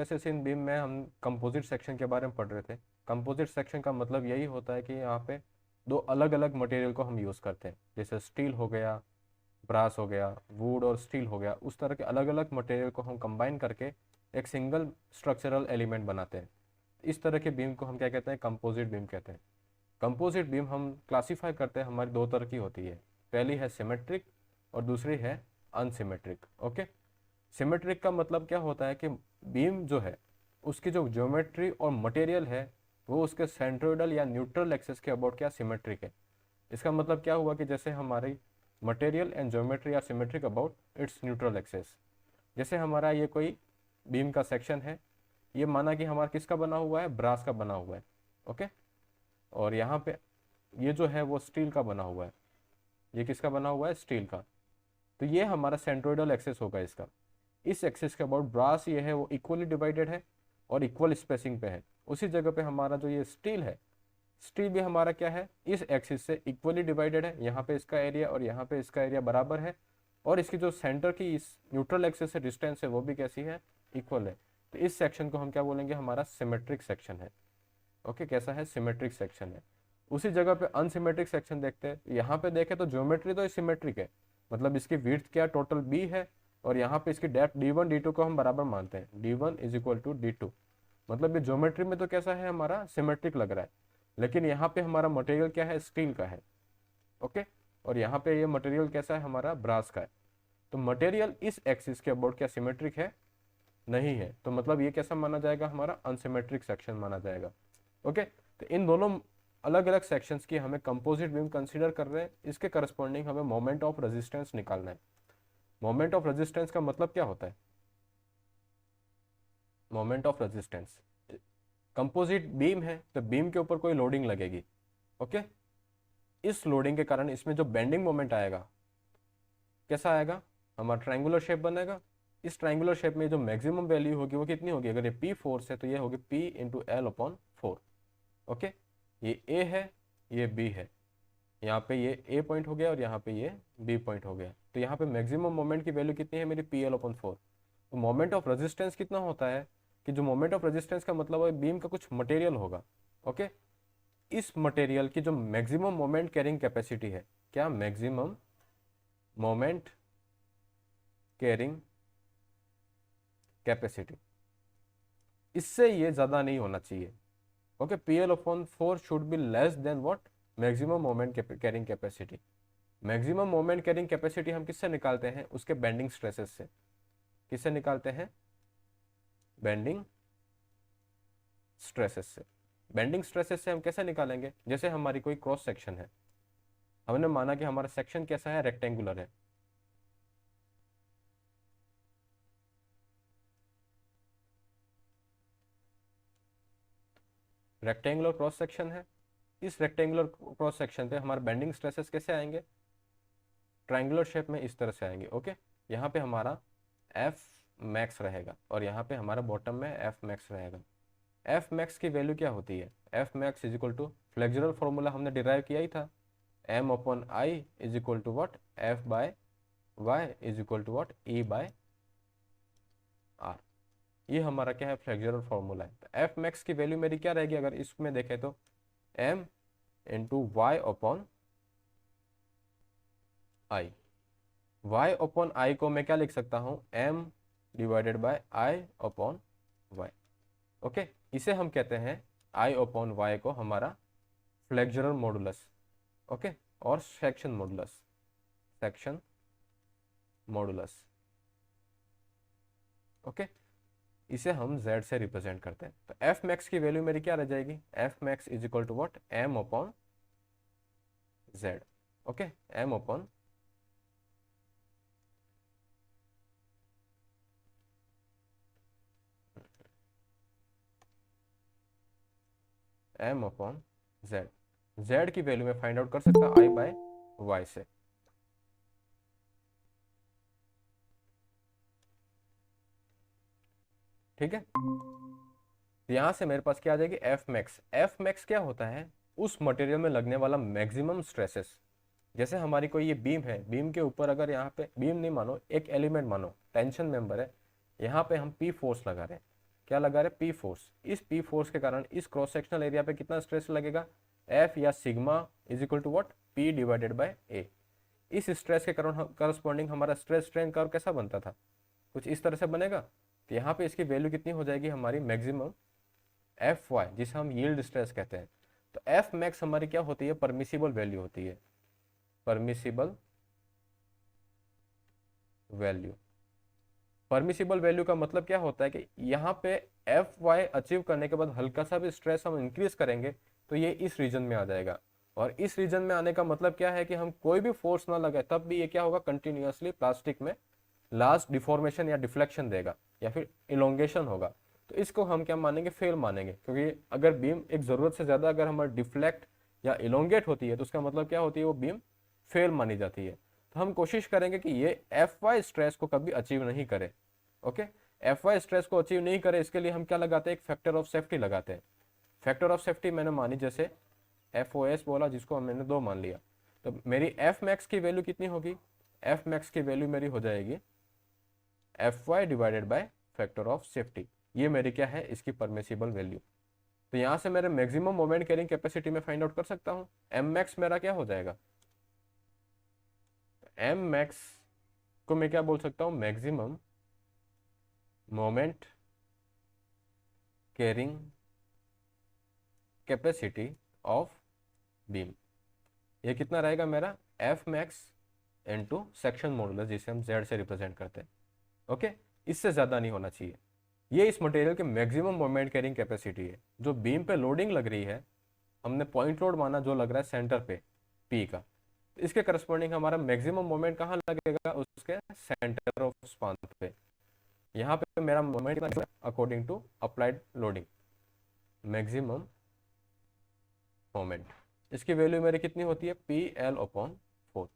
जैसे इन बीम में हम कंपोजिट सेक्शन के बारे में पढ़ रहे थे। कंपोजिट सेक्शन का मतलब यही होता है कि यहाँ पे दो अलग अलग मटेरियल को हम यूज़ करते हैं, जैसे स्टील हो गया, ब्रास हो गया, वुड और स्टील हो गया, उस तरह के अलग अलग मटेरियल को हम कंबाइन करके एक सिंगल स्ट्रक्चरल एलिमेंट बनाते हैं। इस तरह के बीम को हम क्या कहते हैं, कंपोजिट बीम कहते हैं। कंपोजिट बीम हम क्लासीफाई करते हैं, हमारी दो तरह की होती है। पहली है सिमेट्रिक और दूसरी है अनसिमेट्रिक। ओके, सिमेट्रिक का मतलब क्या होता है कि बीम जो है उसकी जो ज्योमेट्री और मटेरियल है वो उसके सेंट्रोइडल या न्यूट्रल एक्सिस के अबाउट क्या सिमेट्रिक है। इसका मतलब क्या हुआ कि जैसे हमारी material and geometry are symmetric about its neutral axis. जैसे हमारा ये कोई बीम का सेक्शन है, ये माना कि हमारा किसका बना हुआ है, ब्रास का बना हुआ है। ओके, और यहाँ पे ये जो है वो स्टील का बना हुआ है, ये किसका बना हुआ है, स्टील का। तो ये हमारा सेंट्रोइडल एक्सिस होगा इसका। इस एक्सिस के अबाउट ब्रास ये है वो इक्वली डिवाइडेड है और इक्वल स्पेसिंग पे है। उसी जगह पे हमारा जो ये स्टील है, स्टील भी हमारा क्या है, इस एक्सिस से इक्वली डिवाइडेड है। यहाँ पे इसका एरिया और यहाँ पे इसका एरिया बराबर है, और इसकी जो सेंटर की इस न्यूट्रल एक्सिस से डिस्टेंस है वो भी कैसी है, इक्वल है। तो इस सेक्शन को हम क्या बोलेंगे, हमारा सिमेट्रिक सेक्शन है। ओके, कैसा है, सिमेट्रिक सेक्शन है। उसी जगह पे अनसिमेट्रिक सेक्शन देखते हैं। यहाँ पे देखें तो ज्योमेट्री तो सिमेट्रिक है, मतलब इसकी विड्थ क्या टोटल बी है, और यहाँ पे इसकी डेप्थ d1 d2 को हम बराबर मानते हैं, d1 is equal to d2। मतलब ये ज्योमेट्री में तो कैसा है, हमारा सिमेट्रिक लग रहा है, लेकिन यहाँ पे हमारा मटेरियल क्या है, स्टील का है। ओके, और यहाँ पे ये मटेरियल कैसा है, हमारा ब्रास का है। तो मटेरियल इस एक्सिस के अबाउट क्या सिमेट्रिक है, नहीं है। तो मतलब ये कैसा माना जाएगा, हमारा अनसिमेट्रिक सेक्शन माना जाएगा। ओके, तो इन दोनों अलग अलग सेक्शंस की हमें कंपोजिट बीम कंसीडर कर रहे हैं। इसके करस्पॉन्डिंग हमें मोमेंट ऑफ रेजिस्टेंस निकालना है। मोमेंट ऑफ रेजिस्टेंस का मतलब क्या होता है, moment of resistance, composite beam है तो बीम के ऊपर कोई लोडिंग लगेगी। ओके, इस लोडिंग के कारण इसमें जो बेंडिंग मोमेंट आएगा कैसा आएगा, हमारा ट्रायंगुलर शेप बनेगा। इस ट्रायंगुलर शेप में जो मैक्सिमम वैल्यू होगी वो कितनी होगी, अगर ये पी फोर्स है तो ये होगी P into L upon 4। Okay, ये ए है, ये बी है, यहाँ पे ये ए पॉइंट हो गया और यहाँ पे ये बी पॉइंट हो गया। तो यहाँ पे मैक्सिमम मोमेंट की वैल्यू कितनी है मेरी, पी एल अपॉन 4। तो मोमेंट ऑफ रेजिस्टेंस कितना होता है कि जो मोमेंट ऑफ रेजिस्टेंस का मतलब है बीम का कुछ मटेरियल होगा। ओके, इस मटेरियल की जो मैक्सिमम मोमेंट कैरिंग कैपेसिटी है, क्या, मैक्सिमम मोमेंट कैरिंग कैपेसिटी, इससे ये ज्यादा नहीं होना चाहिए। Okay, P L upon 4 should be less than what, maximum moment carrying capacity. Maximum moment carrying capacity हम किससे निकालते हैं, उसके बेंडिंग स्ट्रेसेस से। किससे निकालते हैं, बेंडिंग स्ट्रेसेस से। बेंडिंग स्ट्रेसेस से हम कैसे निकालेंगे, जैसे हमारी कोई क्रॉस सेक्शन है, हमने माना कि हमारा सेक्शन कैसा है, रेक्टेंगुलर है। रेक्टेंगुलर क्रॉस सेक्शन है। इस रेक्टेंगुलर क्रॉस सेक्शन पे हमारे बेंडिंग स्ट्रेसेस कैसे आएंगे, ट्रायंगुलर शेप में इस तरह से आएंगे। ओके, यहाँ पे हमारा एफ मैक्स रहेगा और यहाँ पे हमारा बॉटम में एफ मैक्स रहेगा। एफ मैक्स की वैल्यू क्या होती है, F max is equal to flexural formula हमने डिराइव किया ही था, M upon I is equal to what, F by Y is equal to what, E by R. ये हमारा क्या है, फ्लेक्सुरल फॉर्मूला है। तो एफ मैक्स की वैल्यू मेरी क्या रहेगी, अगर इसमें देखें तो M into Y upon I. y upon I को मैं क्या लिख सकता हूं, m divided by i upon y। Okay, इसे हम कहते हैं i अपॉन y को हमारा फ्लेक्सुरल मॉडुलस। ओके, और section modulus, section modulus. Okay, इसे हम z से रिप्रेजेंट करते हैं। तो f मैक्स की वैल्यू मेरी क्या रह जाएगी, f max is equal to what, m upon z। Okay, m upon m upon z। z की वैल्यू में फाइंड आउट कर सकता हूं i बाय y से। ठीक है, तो यहां से मेरे पास क्या आ जाएगी, एफ मैक्स। एफ मैक्स क्या होता है, उस मटेरियल में लगने वाला मैक्सिमम स्ट्रेसेस। जैसे हमारी कोई ये बीम है, बीम के ऊपर अगर यहाँ पे बीम नहीं मानो, एक एलिमेंट मानो, टेंशन मेंबर है, यहाँ पे हम पी फोर्स लगा रहे हैं। क्या लगा रहे, पी फोर्स। इस पी फोर्स के कारण इस क्रॉस सेक्शनल एरिया पे कितना स्ट्रेस लगेगा, एफ या sigma is equal to what, P divided by A. इस स्ट्रेस के कारण करस्पॉन्डिंग हमारा स्ट्रेस स्ट्रेन कर्व कैसा बनता था, कुछ इस तरह से बनेगा। तो यहाँ पे इसकी वैल्यू कितनी हो जाएगी हमारी मैक्सिमम एफ वाई, जिसे हम यील्ड स्ट्रेस कहते हैं। तो एफ मैक्स हमारी क्या होती है, परमिसिबल वैल्यू होती है, परमिसिबल वैल्यू। परमिसिबल वैल्यू का मतलब क्या होता है कि यहाँ पे एफ वाई अचीव करने के बाद हल्का सा भी स्ट्रेस हम इंक्रीज करेंगे तो ये इस रीजन में आ जाएगा। और इस रीजन में आने का मतलब क्या है कि हम कोई भी फोर्स ना लगाए तब भी ये क्या होगा, कंटिन्यूअसली प्लास्टिक में लास्ट डिफॉर्मेशन या डिफ्लेक्शन देगा या फिर इलोंगेशन होगा। तो इसको हम क्या मानेंगे, फेल मानेंगे, क्योंकि अगर बीम एक जरूरत से ज्यादा अगर हमारी डिफ्लेक्ट या इलोंगेट होती है तो उसका मतलब क्या होती है, वो बीम फेल मानी जाती है। तो हम कोशिश करेंगे कि ये एफ वाई स्ट्रेस को कभी अचीव नहीं करे। ओके, एफ वाई स्ट्रेस को अचीव नहीं करे इसके लिए हम क्या लगाते हैं, एक फैक्टर ऑफ सेफ्टी लगाते हैं। फैक्टर ऑफ सेफ्टी मैंने मानी जैसे एफ ओ एस बोला, जिसको मैंने 2 मान लिया। तो मेरी एफ मैक्स की वैल्यू कितनी होगी, एफ मैक्स की वैल्यू मेरी हो जाएगी F Y divided by factor of safety. ये मेरी क्या है, इसकी परमिसिबल वैल्यू। तो यहाँ से मेरे मैक्सिमम मोमेंट कैरिंग कैपेसिटी में फाइंड आउट कर सकता हूँ। एम मैक्स मेरा क्या हो जाएगा, एम मैक्स को मैं क्या बोल सकता हूँ, maximum moment carrying capacity of beam. ये कितना रहेगा मेरा, F max into section modulus, जिसे हम जेड से रिप्रेजेंट करते हैं। ओके, इससे ज़्यादा नहीं होना चाहिए। ये इस मटेरियल की मैक्सिमम मोमेंट कैरिंग कैपेसिटी है। जो बीम पे लोडिंग लग रही है, हमने पॉइंट लोड माना जो लग रहा है सेंटर पे पी का, तो इसके करस्पॉन्डिंग हमारा मैक्सिमम मोमेंट कहाँ लगेगा, उसके सेंटर ऑफ स्पान पे। यहाँ पे मेरा moment according to applied loading, maximum moment, इसकी वैल्यू मेरी कितनी होती है, पी एल अपॉन 4।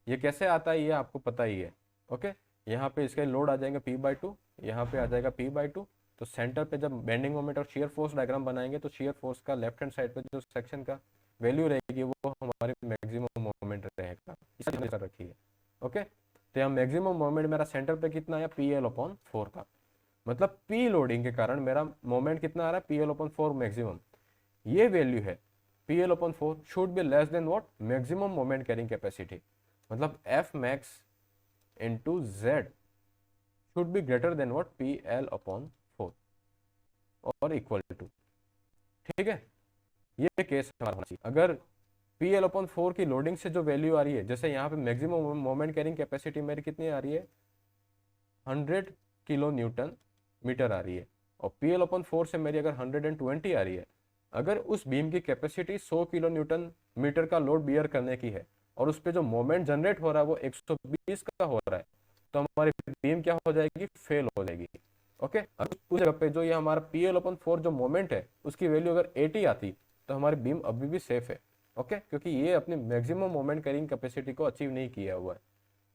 ये कैसे आता है ये आपको पता ही है। ओके, यहाँ पे इसके लोड आ जाएंगे p/2, यहाँ पे आ जाएगा p/2। तो सेंटर पे जब बेंडिंग मोमेंट और शियर फोर्स डायग्राम बनाएंगे तो शियर फोर्स का लेफ्ट हैंड साइड पे जो सेक्शन का वैल्यू रहेगी वो हमारी मैक्सिमम मोमेंट रहेगा, इसलिए रखी है। ओके, तो यहाँ मैक्सिमम मोमेंट मेरा सेंटर पे कितना आया, PL/4 का। मतलब पी लोडिंग के कारण मेरा मोमेंट कितना आ रहा है, PL/4 मैक्सिमम। ये वैल्यू है PL/4 should be less than what, maximum moment carrying capacity. मतलब F max into Z should be greater than what, PL/4 और इक्वल टू। ठीक है, ये केस हमारा होना चाहिए। अगर PL/4 की लोडिंग से जो वैल्यू आ रही है, जैसे यहाँ पे मैक्सिमम मोमेंट कैरिंग कैपेसिटी मेरी कितनी आ रही है, 100 किलो न्यूटन मीटर आ रही है, और PL/4 से मेरी अगर 120 आ रही है, अगर उस बीम की कैपेसिटी 100 किलो न्यूटन मीटर का लोड बियर करने की है और उस पर जो मोमेंट जनरेट हो रहा है वो 120 का हो रहा है, तो हमारी बीम क्या हो जाएगी, फेल हो जाएगी। ओके, उस जगह पे जो ये हमारा PL/4 जो मोमेंट है उसकी वैल्यू अगर 80 आती तो हमारी बीम अभी भी सेफ है। ओके, क्योंकि ये अपनी मैक्सिमम मोमेंट कैरिंग कैपेसिटी को अचीव नहीं किया हुआ है।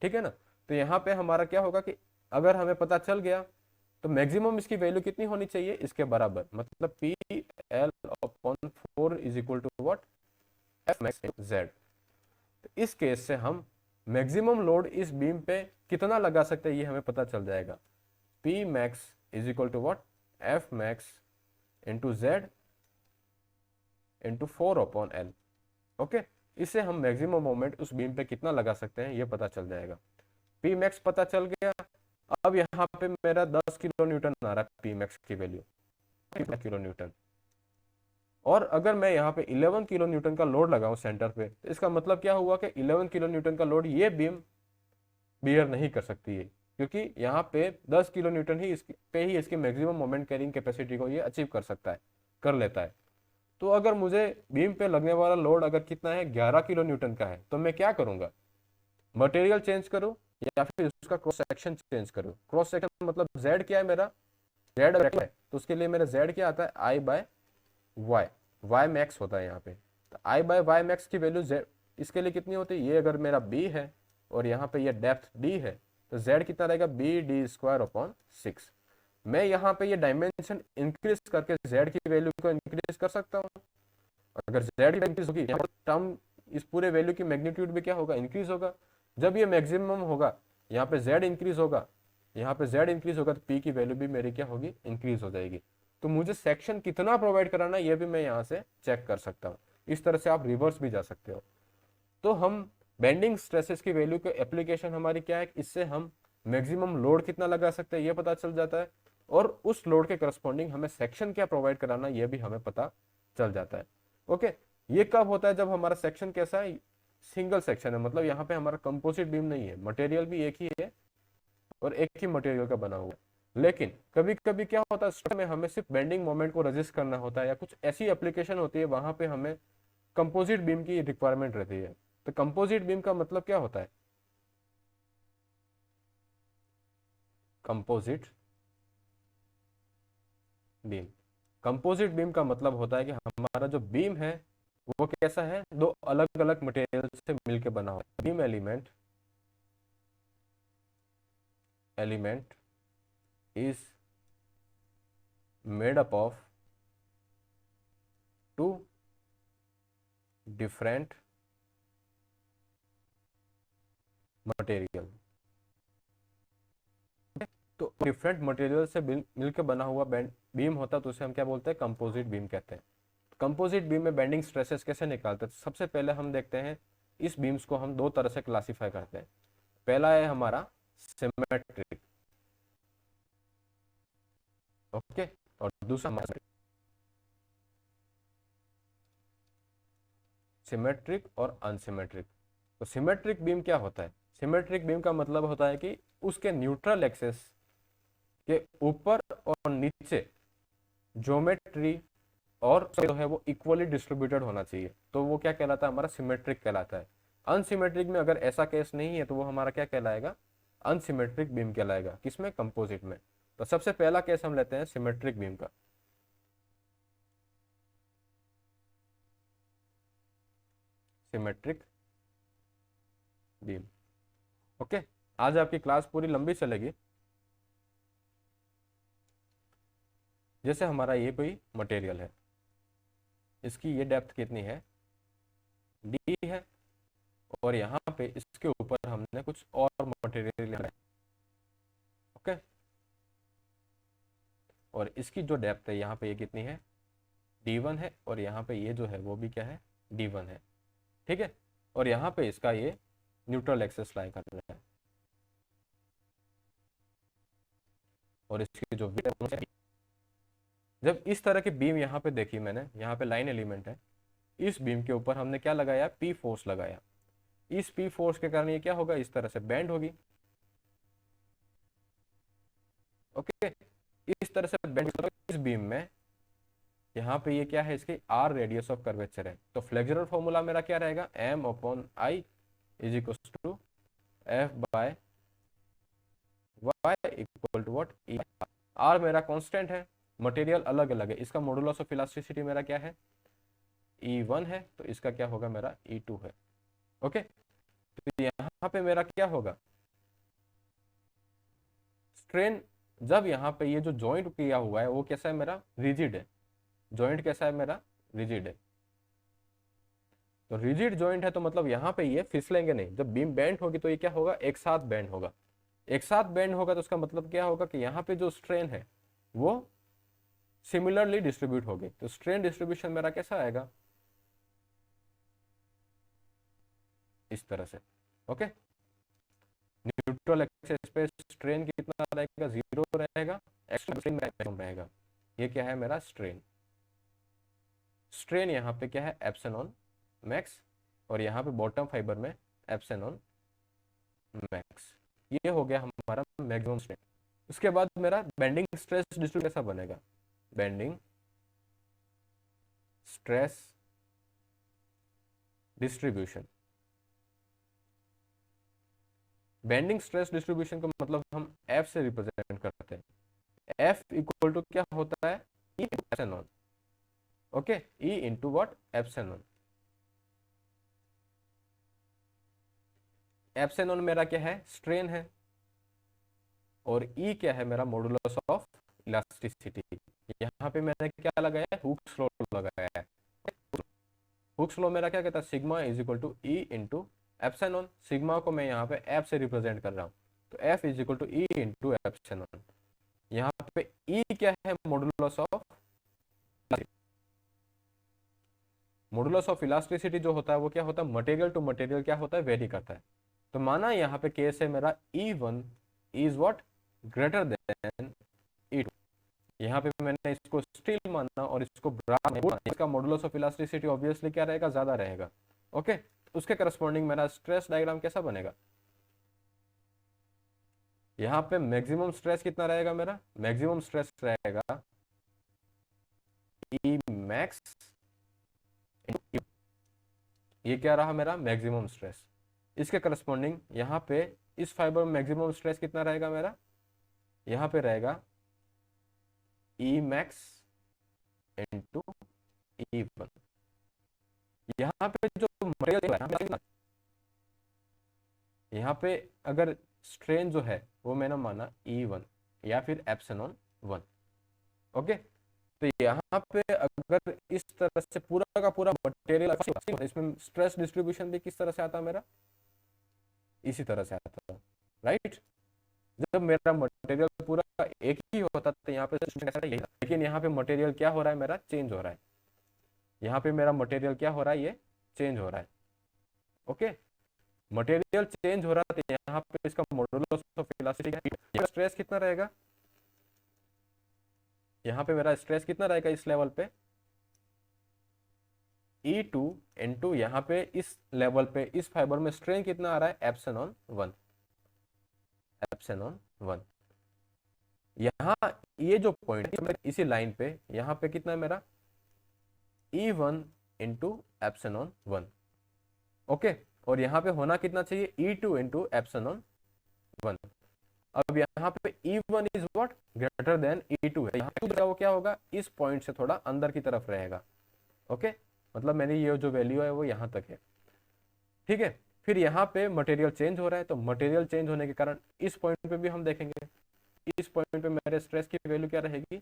ठीक है ना, तो यहाँ पे हमारा क्या होगा कि अगर हमें पता चल गया तो मैक्सिमम इसकी वैल्यू कितनी होनी चाहिए, इसके बराबर, मतलब PL/4 is equal to what, F max Z. तो इस केस से हम मैक्सिमम लोड इस बीम पे कितना लगा सकते हैं ये हमें पता चल जाएगा। P max is equal to what, F max into Z into 4/L। Okay, इससे हम मैक्सिमम मोमेंट उस बीम पे कितना लगा सकते हैं ये पता चल जाएगा। P max पता चल गया। अब यहाँ पे मेरा 10 किलो न्यूटन आ रहा है, P max की वैल्यू 10 किलो न्यूटन, और अगर मैं यहाँ पे 11 किलो न्यूटन का लोड लगाऊं सेंटर पे, तो इसका मतलब क्या हुआ कि 11 किलो न्यूटन का लोड ये बीम बियर नहीं कर सकती है, क्योंकि यहाँ पे 10 किलो न्यूटन ही इसकी मैक्सिमम मोमेंट कैरिंग कैपेसिटी को ये अचीव कर सकता है, कर लेता है। तो अगर मुझे बीम पे लगने वाला लोड अगर कितना है, 11 किलो न्यूटन का है, तो मैं क्या करूंगा, मटेरियल चेंज करूं या फिर उसका क्रॉस सेक्शन चेंज करूं। क्रॉस सेक्शन मतलब जेड क्या है मेरा, जेड है, तो उसके लिए मेरा जेड क्या आता है, I/Y, Y मैक्स होता है यहाँ पे। तो I/Y मैक्स की वैल्यू जेड इसके लिए कितनी होती है, ये अगर मेरा B है और यहाँ पे ये डेप्थ D है, तो Z कितना रहेगा, BD²/6। मैं यहाँ पे ये डायमेंशन इंक्रीज करके Z की वैल्यू को इंक्रीज कर सकता हूँ। अगर Z की इंक्रीज होगी, यहाँ पर टर्म इस पूरे वैल्यू की मैग्नीट्यूड भी क्या होगा, इंक्रीज होगा। जब ये मैक्सिमम होगा, यहाँ पे Z इंक्रीज होगा, यहाँ पे z इंक्रीज होगा तो p की वैल्यू भी मेरी क्या होगी, इंक्रीज हो जाएगी। तो मुझे सेक्शन कितना प्रोवाइड कराना है ये भी मैं यहाँ से चेक कर सकता हूँ। इस तरह से आप रिवर्स भी जा सकते हो। तो हम बेंडिंग स्ट्रेसेस की वैल्यू के एप्लीकेशन हमारी क्या है, इससे हम मैक्सिमम लोड कितना लगा सकते हैं ये पता चल जाता है, और उस लोड के करस्पॉन्डिंग हमें सेक्शन क्या प्रोवाइड कराना ये भी हमें पता चल जाता है। ओके, ये कब होता है, जब हमारा सेक्शन कैसा है, सिंगल सेक्शन है, मतलब यहाँ पे हमारा कंपोजिट बीम नहीं है, मटेरियल भी एक ही है और एक ही मटेरियल का बना हुआ है। लेकिन कभी कभी क्या होता है, स्ट्रक्चर में हमें सिर्फ बेंडिंग मोमेंट को रजिस्ट करना होता है, या कुछ ऐसी एप्लीकेशन होती है वहां पे हमें कंपोजिट बीम की रिक्वायरमेंट रहती है। तो कंपोजिट बीम का मतलब क्या होता है, कंपोजिट बीम, कंपोजिट बीम का मतलब होता है कि हमारा जो बीम है वो कैसा है, दो अलग अलग मटेरियल से मिलकर बना हुआ है। Beam element is made up of two different material। तो डिफरेंट मटेरियल से मिलकर बना हुआ बीम होता है, तो उसे हम क्या बोलते हैं, कंपोजिट बीम कहते हैं। कंपोजिट बीम में बेंडिंग स्ट्रेसेस कैसे निकालते हैं, सबसे पहले हम देखते हैं इस बीम्स को हम दो तरह से क्लासिफाई करते हैं। पहला है हमारा सिमेट्रिक, ओके, और दूसरा हमारा सिमेट्रिक और अनसिमेट्रिक। तो सिमेट्रिक बीम क्या होता है, सिमेट्रिक बीम का मतलब होता है कि उसके न्यूट्रल एक्सेस के ऊपर और नीचे ज्योमेट्री और जो है वो इक्वली डिस्ट्रीब्यूटेड होना चाहिए, तो वो क्या कहलाता है, हमारा सिमेट्रिक कहलाता है। अनसिमेट्रिक में अगर ऐसा केस नहीं है तो वो हमारा क्या कहलाएगा, अनसिमेट्रिक बीम कहलाएगा, किसमें, कंपोजिट में। तो सबसे पहला केस हम लेते हैं सिमेट्रिक बीम का। Symmetric beam, okay. आज आपकी क्लास पूरी लंबी चलेगी। जैसे हमारा ये कोई मटेरियल है, इसकी ये डेप्थ कितनी है, डी है, और यहाँ पे इसके ऊपर हमने कुछ और मटेरियल लेना है, ओके, और इसकी जो डेप्थ है यहाँ पे ये कितनी है, D1 है, और यहाँ पे ये जो है वो भी क्या है, D1 है, ठीक है। और यहाँ पे इसका ये न्यूट्रल एक्सेस लाई कर रहा है, और इसकी जो जब इस तरह की बीम यहाँ पे देखी मैंने, यहाँ पे लाइन एलिमेंट है, इस बीम के ऊपर हमने क्या लगाया, P फोर्स लगाया। इस P फोर्स के कारण ये क्या होगा, इस तरह से बैंड होगी, ओके। इस तरह से बैंड इस बीम में, यहाँ पे ये क्या है, इसकी R रेडियस ऑफ कर्वेचर है। तो फ्लेक्सुरल फॉर्मूला मेरा क्या रहेगा, M/I is equal to F/Y equal to what, E। R मेरा कांस्टेंट है, मटेरियल अलग अलग है, इसका मॉडुलस ऑफ इलास्टिसिटी मेरा क्या है, E1 है, तो इसका क्या होगा, मेरा E2 है, ओके। तो यहाँ पे मेरा क्या होगा, स्ट्रेन, जब यहाँ पे ये जो जॉइंट किया हुआ है वो कैसा है, मेरा रिजिड है, जॉइंट कैसा है, मेरा रिजिड है। तो रिजिड जॉइंट है तो मतलब यहाँ पे ये फिसलेंगे नहीं, जब बीम बेंड होगी तो ये क्या होगा, एक साथ बेंड होगा। एक साथ बेंड होगा तो उसका मतलब क्या होगा कि यहाँ पे जो स्ट्रेन है वो सिमिलरली डिस्ट्रीब्यूट होगी। तो स्ट्रेन डिस्ट्रीब्यूशन मेरा कैसा आएगा, इस तरह से, ओके। न्यूट्रल एक्सेस पे स्ट्रेन कितना रहेगा, 0 रहेगा, मैक्सिमम रहेगा। ये क्या है, मेरा स्ट्रेन। स्ट्रेन यहाँ पे क्या है, एप्सिलॉन मैक्स, और यहाँ पे बॉटम फाइबर में एप्सिलॉन मैक्स। ये हो गया हमारा मैक्सिमम स्ट्रेन। उसके बाद मेरा बेंडिंग स्ट्रेस डिस्ट्रीब्यूशन कैसा बनेगा, bending stress distribution. Bending stress distribution का मतलब हम F से रिप्रेजेंट करते हैं। F इक्वल टू क्या होता है, E epsilon, okay, E into what, epsilon. Epsilon मेरा क्या है, स्ट्रेन है, और E क्या है, मेरा मॉडुलस ऑफ इलास्टिसिटी। यहाँ पे मैंने क्या लगाया है, हुक्स लॉ लगाया है। हुक्स लॉ मेरा क्या कहता है, sigma is equal to E into epsilon. Sigma को मैं यहाँ पे F से रिप्रेजेंट कर रहा हूँ, तो F is equal to E into epsilon. क्या है मॉडुलस ऑफ इलास्टिसिटी जो होता है वो क्या होता है, मटेरियल टू मटेरियल क्या होता है, वेरी करता है। तो माना यहाँ पे केस है मेरा E1 is what greater than E2। यहाँ पे मैंने इसको स्टील माना और इसको ब्रास माना, इसका मॉडुलस ऑफ इलास्टिसिटी ऑब्वियसली क्या रहेगा, ज्यादा रहेगा। ओके, उसके करस्पॉन्डिंग मेरा स्ट्रेस डायग्राम कैसा बनेगा, यहाँ पे मैक्सिमम स्ट्रेस कितना रहेगा, मेरा मैक्सिमम स्ट्रेस रहेगा E मैक्स, ये क्या रहा मेरा मैक्सिमम स्ट्रेस। इसके करस्पॉन्डिंग यहाँ पे इस फाइबर में मैक्सिमम स्ट्रेस कितना रहेगा मेरा, यहाँ पे रहेगा E मैक्स इंटू E1। यहाँ पे जो मटेरियल, यहाँ पे अगर स्ट्रेन जो है वो मैंने माना E1 या फिर एप्सिलॉन 1। ओके, तो यहाँ पे अगर इस तरह से पूरा का पूरा मटेरियल, इसमें स्ट्रेस डिस्ट्रीब्यूशन भी किस तरह से आता है मेरा, इसी तरह से आता है, राइट। जब मेरा मटेरियल पूरा एक ही होता तो यहाँ पे यही, लेकिन यहाँ पे मटेरियल क्या हो रहा है मेरा, चेंज हो रहा है। यहाँ पे मेरा मटेरियल क्या हो रहा है, ये चेंज हो रहा है। ओके, मटेरियल चेंज हो रहा है तो यहाँ पे इसका मॉडुलस ऑफ इलास्टिसिटी, स्ट्रेस कितना रहेगा, यहाँ पे मेरा स्ट्रेस कितना रहेगा इस लेवल पे, E2 इंटू यहाँ पे इस लेवल पे इस फाइबर में स्ट्रेन कितना आ रहा है, एप्सिलॉन 1, एप्सिलॉन 1। यहाँ ये जो पॉइंट है इसी लाइन पे यहाँ पे कितना है मेरा, E1 इंटू एप्सिलॉन 1। ओके, और यहाँ पे होना कितना चाहिए, E2 इंटू एप्सिलॉन 1। अब यहाँ पे E1 is what greater than E2 है, यहाँ पे वो क्या होगा, इस पॉइंट से थोड़ा अंदर की तरफ रहेगा। ओके, मतलब मेरी ये जो वैल्यू है वो यहाँ तक है, ठीक है। फिर यहाँ पे मटेरियल चेंज हो रहा है, तो मटेरियल चेंज होने के कारण इस पॉइंट पे भी हम देखेंगे, इस पॉइंट पे मेरे स्ट्रेस की वैल्यू क्या रहेगी,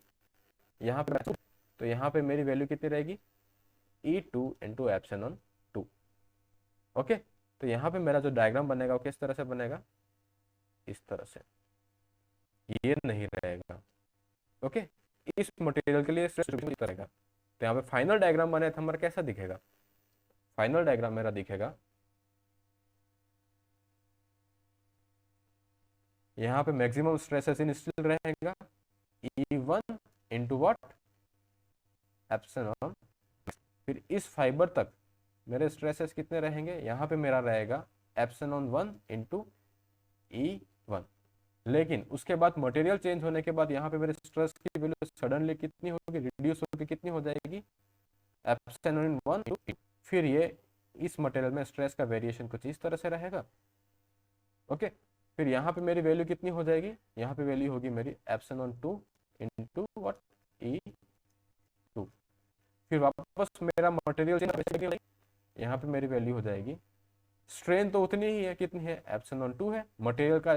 यहाँ पे, तो यहाँ पे मेरी वैल्यू कितनी रहेगी, E2 इंटू एप्सिलॉन 2। ओके, तो यहाँ पे मेरा जो डायग्राम बनेगा वो किस तरह से बनेगा, इस तरह से, ये नहीं रहेगा। ओके, इस मटेरियल के लिए स्ट्रेस डिस्ट्रीब्यूशन रहेगा। तो यहाँ पे फाइनल डायग्राम बने तो हमारा कैसा दिखेगा, फाइनल डायग्राम मेरा दिखेगा, यहाँ पे मैक्सिमम स्ट्रेसेस इन स्टील रहेगा E1 इंटू व्हाट एप्सिलॉन। फिर इस फाइबर तक मेरे स्ट्रेसेस कितने रहेंगे, यहाँ पे मेरा रहेगा एप्सिलॉन 1 इंटू E1। लेकिन उसके बाद मटेरियल चेंज होने के बाद यहाँ पे मेरे स्ट्रेस की वैल्यू सडनली कितनी होगी, रिड्यूस होकर कितनी हो जाएगी, एप्सिलॉन 1 इंटू E। फिर ये इस मटेरियल में स्ट्रेस का वेरिएशन कुछ इस तरह से रहेगा। ओके, फिर यहाँ पे मेरी वैल्यू कितनी हो जाएगी, यहाँ पे वैल्यू होगी मेरी एप्सिलॉन 2 इंटू व्हाट E2। फिर वापस मेरा मटेरियल, यहाँ पे मेरी वैल्यू हो जाएगी, स्ट्रेन तो उतनी ही है, कितनी है, एप्सिलॉन 2 है, मटेरियल का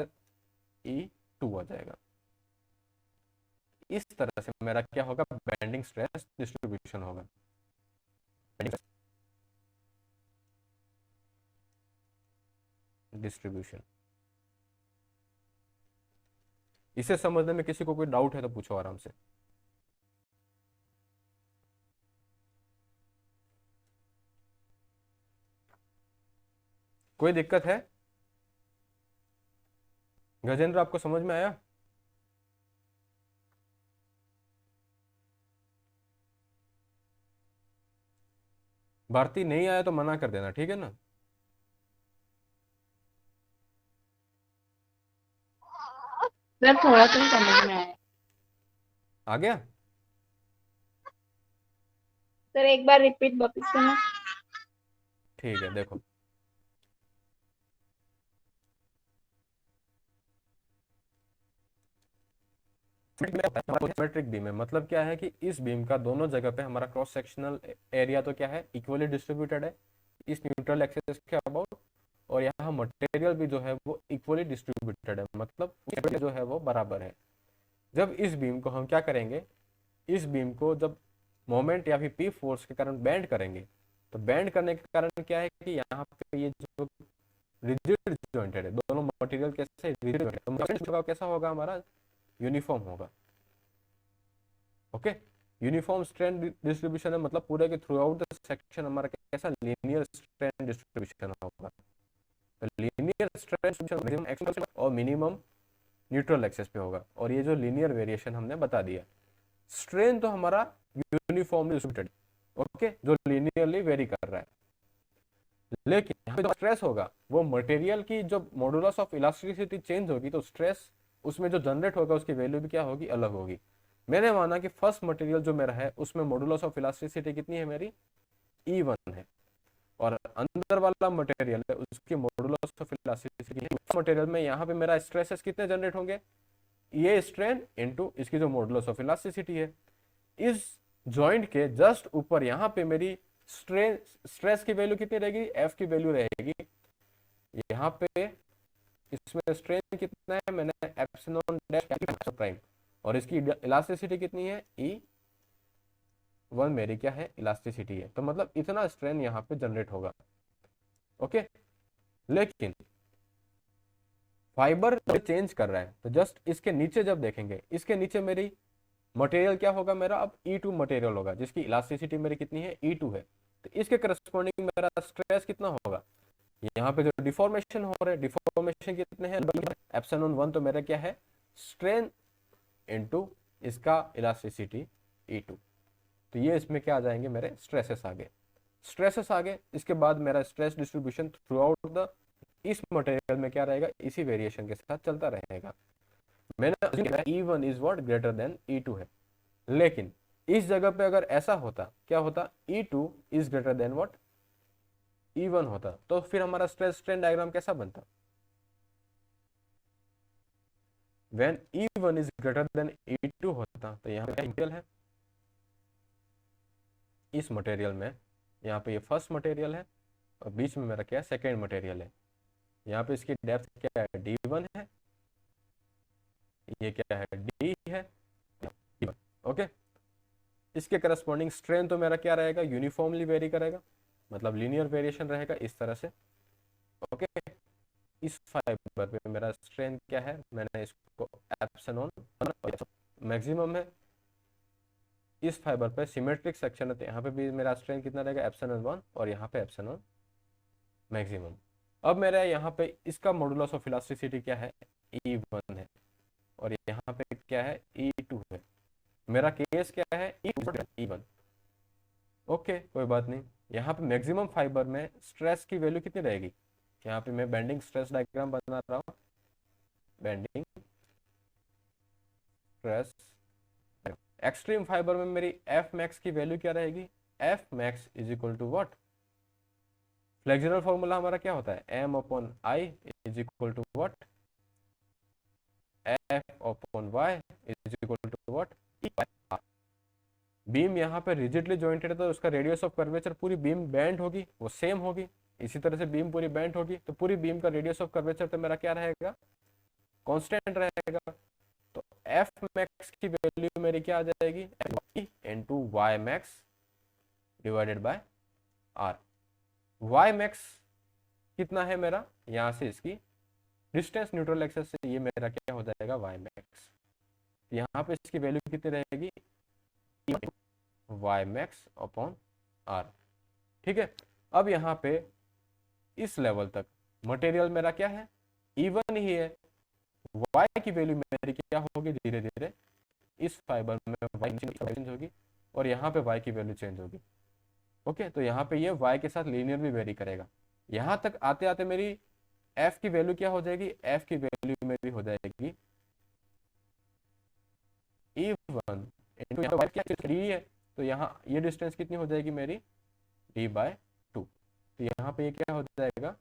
E2 आ जाएगा। इस तरह से मेरा क्या होगा, बेंडिंग स्ट्रेस डिस्ट्रीब्यूशन होगा। डिस्ट्रीब्यूशन, इसे समझने में किसी को कोई डाउट है तो पूछो आराम से। कोई दिक्कत है, गजेंद्र आपको समझ में आया? भारती नहीं आया तो मना कर देना, ठीक है ना। सर थोड़ा तो समझ में आया। आ गया? सर एक बार रिपीट वापस करना। ठीक है, देखो सिमेट्रिक बीम है, मतलब क्या है कि इस बीम का दोनों जगह पे हमारा क्रॉस सेक्शनल एरिया तो क्या है, इक्वली डिस्ट्रीब्यूटेड है इस न्यूट्रल एक्सिस के अबाउट, और यहाँ मटेरियल भी जो है वो इक्वली डिस्ट्रीब्यूटेड है, मतलब जो है वो बराबर है। जब इस बीम को हम क्या करेंगे, इस बीम को जब मोमेंट या फिर पी फोर्स के कारण बैंड करेंगे, तो बैंड करने के कारण क्या है कि यहाँ पे ये जो रिजिड जॉइंटेड है, दोनों मटेरियल कैसे रिजिड जॉइंटेड, तो कैसा होगा हमारा, यूनिफॉर्म होगा। ओके, यूनिफॉर्म स्ट्रेन डिस्ट्रीब्यूशन है मतलब पूरे के थ्रू आउट द सेक्शन हमारा कैसा लीनियर स्ट्रेन डिस्ट्रीब्यूशन होगा। तो लीनियर स्ट्रेन डिस्ट्रीब्यूशन एक्सेस और मिनिमम न्यूट्रल एक्सेस पे होगा, और ये जो लीनियर वेरिएशन हमने बता दिया। स्ट्रेन तो हमारा यूनिफॉर्मली डिस्ट्रीब्यूटेड, ओके, जो लीनियरली वेरी कर रहा है। लेकिन यहाँ पे जो स्ट्रेस होगा वो मटेरियल की जो मॉडुलस ऑफ इलास्टिसिटी चेंज होगी, तो स्ट्रेस उसमें जो जनरेट होगा उसकी वैल्यू भी क्या होगी, अलग होगी। मैंने माना कि फर्स्ट मटेरियल जो मेरा है उसमें मॉडुलस ऑफ इलास्टिसिटी कितनी है मेरी, E1 है, और अंदर वाला मटेरियल है उसकी मॉडुलस ऑफ इलास्टिसिटी मटेरियल में यहाँ पे मेरा स्ट्रेसेस कितने जनरेट होंगे, ये स्ट्रेन इनटू इसकी जो मॉडुलस ऑफ इलास्टिसिटी है। इस जॉइंट के जस्ट ऊपर यहाँ पे मेरी स्ट्रेन स्ट्रेस की वैल्यू कितनी रहेगी, एफ की वैल्यू रहेगी। यहाँ पे इसमें स्ट्रेन कितना है, मैंने एप्सिलॉन डैश प्राइम, और इसकी इलास्टिसिटी कितनी है, E1 मेरी क्या है, इलास्टिसिटी है। तो मतलब इतना स्ट्रेन यहाँ पे जनरेट होगा, ओके। लेकिन फाइबर चेंज कर रहा है, तो जस्ट इसके नीचे जब देखेंगे, इसके नीचे मेरी मटेरियल क्या होगा मेरा, अब E2 मटेरियल होगा जिसकी इलास्टिसिटी मेरी कितनी है, E2 है। तो इसके करस्पॉन्डिंग मेरा स्ट्रेस कितना होगा, यहाँ पे जो डिफॉर्मेशन हो रहा है, डिफॉर्मेशन कितने हैं, एप्सिलॉन 1, तो मेरा क्या है, स्ट्रेन इनटू इसका इलास्टिसिटी E2। तो ये इसमें क्या आ जाएंगे मेरे स्ट्रेसेस आगे, स्ट्रेसेस आगे। इसके बाद मेरा stress distribution through out the इस मटेरियल में क्या रहेगा, इसी वेरिएशन के साथ चलता रहेगा। मैंने E1 is what greater than E2 है, लेकिन इस जगह पे अगर ऐसा होता, क्या होता, E2 is greater than what, E1 होता, तो फिर हमारा स्ट्रेस स्ट्रेन डायग्राम कैसा बनता, when E1 is greater than E2 होता। तो यहाँ पे मटेरियल है, इस मटेरियल में यहाँ पे ये फर्स्ट मटेरियल है और बीच में मेरा क्या है, सेकेंड मटेरियल है। यहाँ पे इसकी डेप्थ क्या है, D1 है, ये क्या है, D है, D1, ओके। इसके करस्पॉन्डिंग स्ट्रेन तो मेरा क्या रहेगा, यूनिफॉर्मली वेरी करेगा, मतलब लीनियर वेरिएशन रहेगा इस तरह से, ओके। इस फाइबर पे मेरा स्ट्रेन क्या है, मैंने इसको एप्सिलॉन मैक्सिमम है। इस फाइबर पे सिमेट्रिक सेक्शन है, तो यहाँ पे भी मेरा स्ट्रेन कितना रहेगा, एप्सिलॉन 1, और यहाँ पे एप्सिलॉन मैक्सिमम। अब मेरा यहाँ पे इसका मॉडुलस ऑफ इलास्टिसिटी क्या है, E1 है, और यहाँ पे क्या है, E2 है। मेरा केस क्या है, E1, ओके, कोई बात नहीं। यहाँ पे मैक्सिमम फाइबर में स्ट्रेस की वैल्यू कितनी रहेगी, यहाँ पे मैं बेंडिंग स्ट्रेस डायग्राम बना रहा हूँ, बेंडिंग स्ट्रेस। एक्सट्रीम फाइबर में मेरी एफ मैक्स की वैल्यू क्या रहेगी, F max is equal to what, flexural formula हमारा क्या होता है, M upon I is equal to what, F upon Y is equal to what, beam यहाँ पे रिजिडली जॉइंटेड है, तो उसका रेडियस ऑफ कर्वेचर, पूरी बीम बैंड होगी वो सेम होगी। इसी तरह से बीम पूरी बैंड होगी, तो पूरी बीम का रेडियस ऑफ कर्वेचर तो मेरा क्या रहेगा, कांस्टेंट रहेगा। तो एफ मैक्स की वैल्यू मेरी क्या आ जाएगी, into Y max divided by R. Y max कितना है मेरा, यहाँ से इसकी डिस्टेंस न्यूट्रल एक्सेस से, ये मेरा क्या हो जाएगा, वाई मैक्स। यहाँ पे इसकी वैल्यू कितनी रहेगी, वाई मैक्स अपॉन आर, ठीक है। अब यहाँ पे इस लेवल तक मटेरियल मेरा क्या है, E1 ही है। वाई की वैल्यू मेरी क्या होगी, धीरे धीरे इस फाइबर में वाई चेंज होगी, और यहाँ पे वाई की वैल्यू चेंज होगी, ओके। तो यहाँ पे ये वाई के साथ लीनियर भी वेरी करेगा। यहाँ तक आते आते मेरी एफ की वैल्यू क्या हो जाएगी, एफ की वैल्यू मेरी हो जाएगी E1 3 है, तो यहाँ ये डिस्टेंस कितनी हो जाएगी मेरी, D/2। तो यहाँ पे ये क्या हो जाएगा,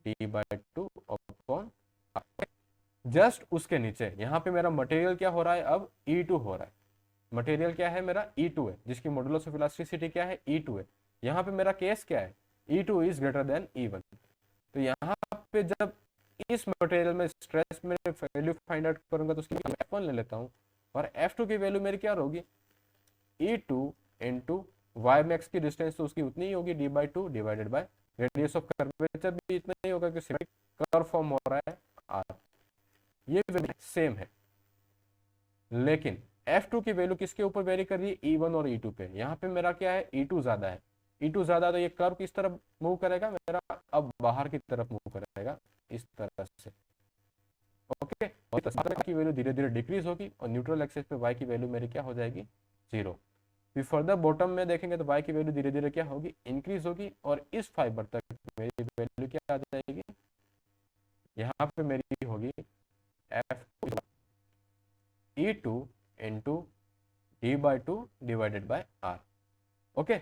D/2 अपॉन, जस्ट उसके नीचे यहाँ पे मेरा मटेरियल क्या हो रहा है, अब E2 हो रहा है। मटेरियल क्या है मेरा, E2 है, जिसकी मॉडुलस ऑफ इलास्टिसिटी क्या है, E2 है। यहाँ पे मेरा केस क्या है, E2 is greater than E1। तो यहाँ पे जब इस मटेरियल में स्ट्रेस में वैल्यू फाइंड आउट करूंगा, तो उसकी F1 ले लेता हूँ, और F2 की वैल्यू मेरी क्या होगी, E2 इंटू वाई मैक्स की डिस्टेंस तो उसकी उतनी ही होगी, D/2 divided by radius of curvature भी इतना ही होगा, क्योंकि कर्व फॉर्म हो रहा है R। ये सेम है, लेकिन F2 की वैल्यू किसके ऊपर वेरी कर रही है, E1 और E2 पे। यहाँ पे मेरा क्या है, E2 ज्यादा है, E2 ज्यादा, तो ये कर्व किस तरफ मूव करेगा मेरा, अब बाहर की तरफ मूव करेगा इस तरह से। ओके, और की वैल्यू धीरे धीरे डिक्रीज होगी और न्यूट्रल एक्सिस पे y की वैल्यू मेरी क्या हो जाएगी, 0। फिर फर्दर बॉटम में देखेंगे तो y की वैल्यू धीरे धीरे क्या होगी, इंक्रीज होगी, और इस फाइबर तक मेरी वैल्यू क्या आ जाएगी, यहाँ पे मेरी होगी F E2 into D/2 divided by R। Okay,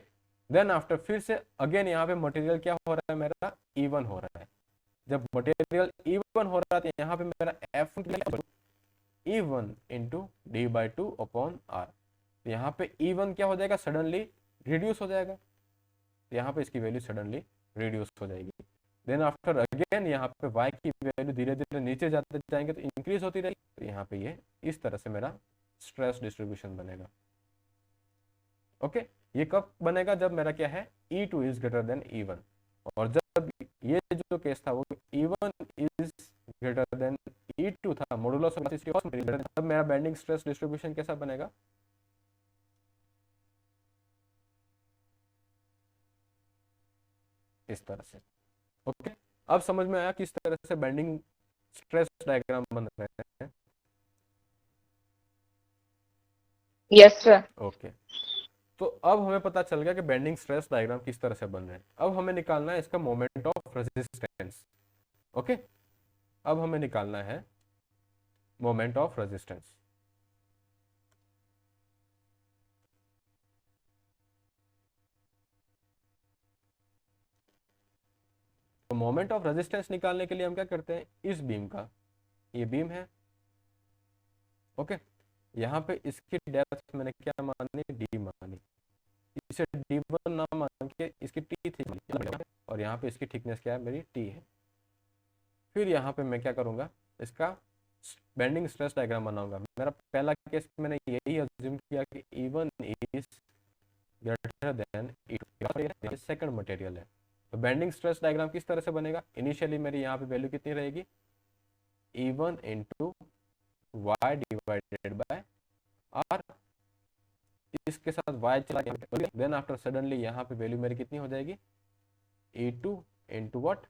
then after फिर से अगेन यहाँ पे मटेरियल क्या हो रहा है मेरा, E1 हो रहा है। जब मटेरियल E1 हो रहा है तो यहाँ पे मेरा F E1 into D/2 upon R। तो यहाँ पे E1 क्या हो जाएगा, सडनली रिड्यूस हो जाएगा, तो यहाँ पे इसकी वैल्यू सडनली रिड्यूस हो जाएगी। देन आफ्टर अगेन यहाँ पे y की वैल्यू धीरे धीरे नीचे जाते जाएंगे तो इंक्रीज होती रहेगी, तो यहाँ पे ये इस तरह से मेरा स्ट्रेस डिस्ट्रीब्यूशन बनेगा। ओके, ये कब बनेगा, जब मेरा क्या है, E2 is greater than E1। और जब ये जो केस था वो E1 is greater than E2 था, मॉडुलस ऑफ तब मेरा बेंडिंग स्ट्रेस डिस्ट्रीब्यूशन कैसा बनेगा, इस तरह से। ओके, अब समझ में आया किस तरह से बेंडिंग स्ट्रेस डायग्राम बन रहे हैं। Yes sir. ओके, तो अब हमें पता चल गया कि बेंडिंग स्ट्रेस डायग्राम किस तरह से बन रहे हैं। अब हमें निकालना है इसका मोमेंट ऑफ रेजिस्टेंस। ओके, अब हमें निकालना है मोमेंट ऑफ रेजिस्टेंस। तो मोमेंट ऑफ रेजिस्टेंस निकालने के लिए हम क्या करते हैं, इस बीम का, ये बीम है, ओके, यहाँ पे इसकी डेप्थ मैंने क्या मानी, डी मानी, इसे D1 ना मान के इसकी टी थी, और यहाँ पे इसकी थिकनेस क्या है, मेरी टी है। फिर यहाँ पे मैं क्या करूँगा, इसका बेंडिंग स्ट्रेस डायग्राम बनाऊंगा। मेरा पहला केस मैंने यही अज्यूम किया कि E1 is greater than E2, second material है। तो बेंडिंग स्ट्रेस डायग्राम किस तरह से बनेगा, इनिशियली मेरी यहाँ पे वैल्यू कितनी रहेगी, E1 into Y divided by R, इसके साथ y चला गया, देन आफ्टर सडनली यहाँ पे वैल्यू मेरी कितनी हो जाएगी, E2 into what,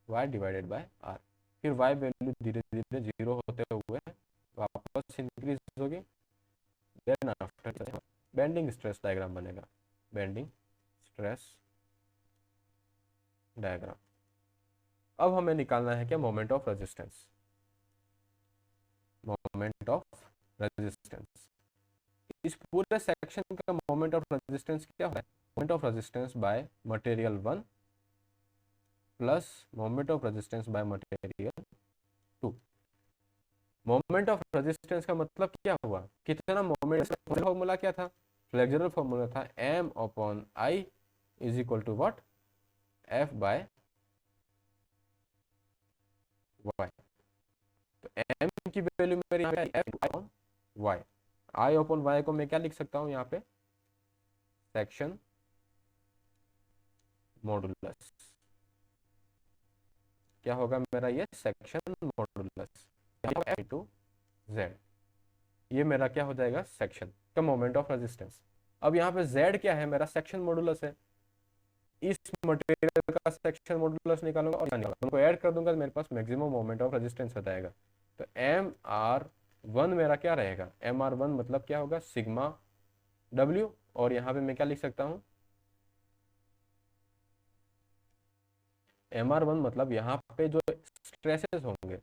y divided by R. फिर y वैल्यू धीरे धीरे जीरो होते हुए वापस इंक्रीज होगी, then after bending stress diagram बनेगा, बेंडिंग स्ट्रेस डायग्राम। अब हमें निकालना है क्या, moment of resistance. Moment of resistance, इस पूरे सेक्शन का मोमेंट ऑफ रेजिस्टेंस क्या है, moment of resistance by material 1 plus moment of resistance by material 2। Moment of resistance का मतलब क्या हुआ, कितना मोमेंट, फॉर्मूला क्या था, फ्लेक्सुरल फॉर्मूला था m upon i is equal to what, f by y। तो m की वैल्यू मेरी यहाँ पे f upon y, i upon y को मैं क्या लिख सकता हूँ यहाँ पे, सेक्शन मॉडुलस। क्या होगा मेरा ये सेक्शन मॉडुलस टू z, ये मेरा क्या हो जाएगा, सेक्शन का मोमेंट ऑफ रेजिस्टेंस। अब यहाँ पे z क्या है, मेरा सेक्शन मॉडुलस है, इस मटेरियल का सेक्शन मॉडुलस निकालूंगा और उनको ऐड कर दूंगा तो मेरे पास मैक्सिमम मोमेंट ऑफ रेजिस्टेंस हो जाएगा। तो MR1 मेरा क्या रहेगा, MR1 मतलब क्या होगा, सिग्मा W, और यहाँ पे मैं क्या लिख सकता हूँ, MR1 मतलब यहाँ पे जो स्ट्रेसेस होंगे,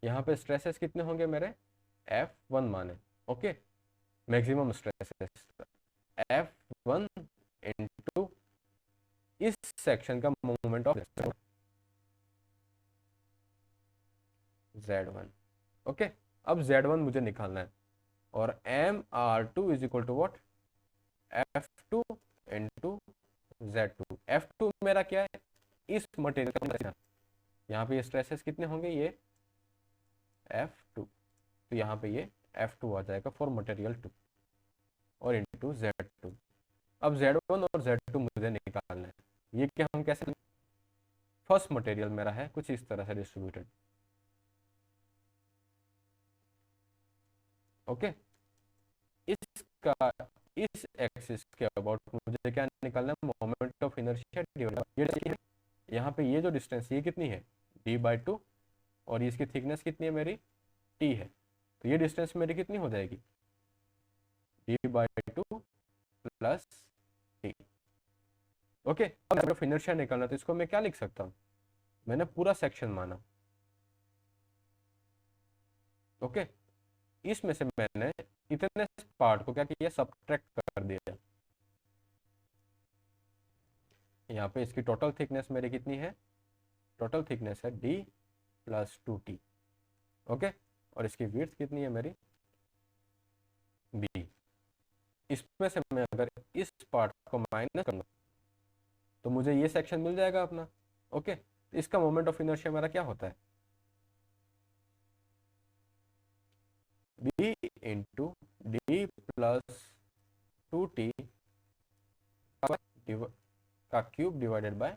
यहाँ पे स्ट्रेसेस कितने होंगे मेरे, F1 माने, okay, maximum stresses F1 into इस सेक्शन का मोमेंट ऑफ Z1। ओके, अब Z1 मुझे निकालना है, और MR2 is equal to what, F2 into Z2। F2 मेरा क्या है, इस मटेरियल का, यहाँ पे ये स्ट्रेसेस कितने होंगे, ये F2, तो यहाँ पे ये F2 आ जाएगा फॉर मटेरियल 2, और इंटू Z2। अब Z1 और Z2 मुझे निकालना है, ये क्या हम कैसे, फर्स्ट मटेरियल मेरा है कुछ इस तरह से डिस्ट्रीब्यूटेड। ओके, इसका इस एक्सिस के अबाउट मुझे क्या निकालना है, moment of inertia divided by, यहाँ पे ये जो डिस्टेंस ये कितनी है d/2 और इसकी थिकनेस कितनी है मेरी t है, तो ये डिस्टेंस मेरी कितनी हो जाएगी d/2 प्लस t। ओके, अब मोमेंट ऑफ इनर्शिया निकालना, तो इसको मैं क्या लिख सकता हूँ, मैंने पूरा सेक्शन माना। ओके, इसमें से मैंने इतने पार्ट को क्या किया, सब्ट्रैक्ट कर दिया। यहाँ पे इसकी टोटल थिकनेस मेरी कितनी है, टोटल थिकनेस है d प्लस 2t। ओके, और इसकी विड्थ कितनी है मेरी b। इसमें से मैं अगर इस पार्ट को माइनस करूँगा तो मुझे ये सेक्शन मिल जाएगा अपना। ओके, इसका मोमेंट ऑफ इनर्शिया मेरा क्या होता है, b into d plus 2t का क्यूब डिवाइडेड बाय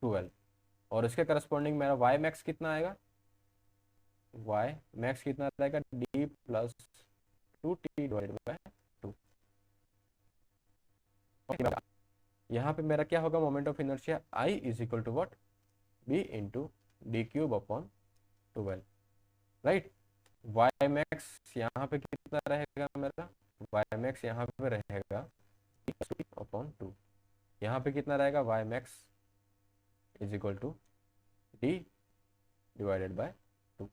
12, और इसके करस्पॉन्डिंग मेरा y मैक्स कितना आएगा, y मैक्स कितना आएगा d plus 2t divided by 2। यहाँ पे मेरा क्या होगा, moment of inertia I is equal to what, b into D cube upon 12, right. y max यहाँ पे कितना रहेगा मेरा, y मैक्स यहाँ पे रहेगा अपॉन 2, यहाँ पे कितना रहेगा y max is equal to d divided by 2।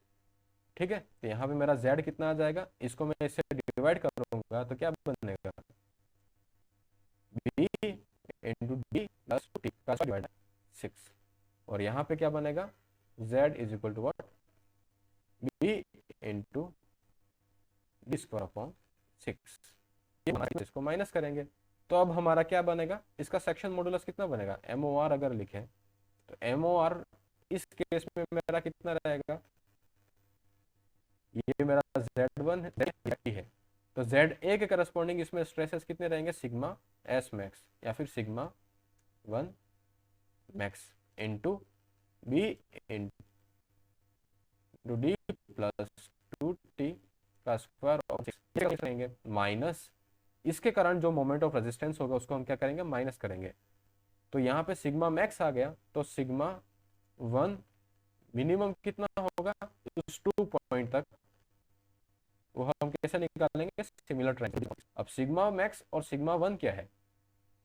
ठीक है, तो यहाँ पे मेरा z कितना आ जाएगा, इसको मैं इससे डिवाइड करूंगा तो क्या बनेगा, b into D plus 2t का डिवाइड 6, और यहाँ पे क्या बनेगा, z is equal to what, b into D square upon 6। इसको माइनस करेंगे तो अब हमारा क्या बनेगा, इसका सेक्शन मॉडुलस कितना बनेगा, MOR अगर लिखें तो MOR इस केस में मेरा कितना रहेगा, ये मेरा Z1 है, तो ZA के करस्पॉन्डिंग इसमें स्ट्रेसेस कितने रहेंगे, सिग्मा S मैक्स या फिर sigma 1 max into B into D plus 2t का स्क्वायर ऑफ 6 करेंगे, माइनस इसके कारण जो मोमेंट ऑफ रेजिस्टेंस होगा उसको हम क्या करेंगे, माइनस करेंगे। तो यहाँ पे सिग्मा मैक्स आ गया, तो सिग्मा 1 मिनिमम कितना होगा उस 2 पॉइंट तक, वो हम कैसे निकालेंगे, सिमिलर ट्रायंगल। अब सिग्मा मैक्स और सिग्मा 1 क्या है,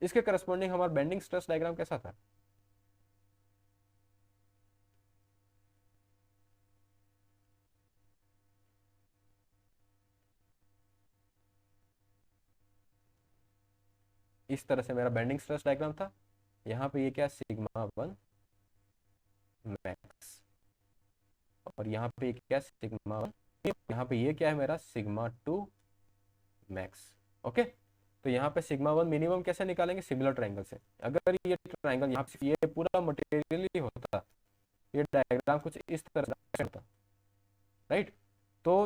इसके करस्पॉन्डिंग हमारा बेंडिंग स्ट्रेस डायग्राम कैसा था, इस तरह से मेरा बेंडिंग स्ट्रेस डायग्राम था। यहाँ पे ये क्या, सिग्मा 1 मैक्स, और यहाँ पे क्या, सिग्मा 1, यहाँ पे ये क्या है मेरा, सिग्मा 2 मैक्स। ओके, तो यहाँ पे सिग्मा 1 मिनिमम कैसे निकालेंगे, सिमिलर ट्रायंगल से। अगर ये ट्रायंगल यहाँ पे ये पूरा मटेरियल ही होता, ये डायग्राम कुछ इस तरह से होता, राइट। तो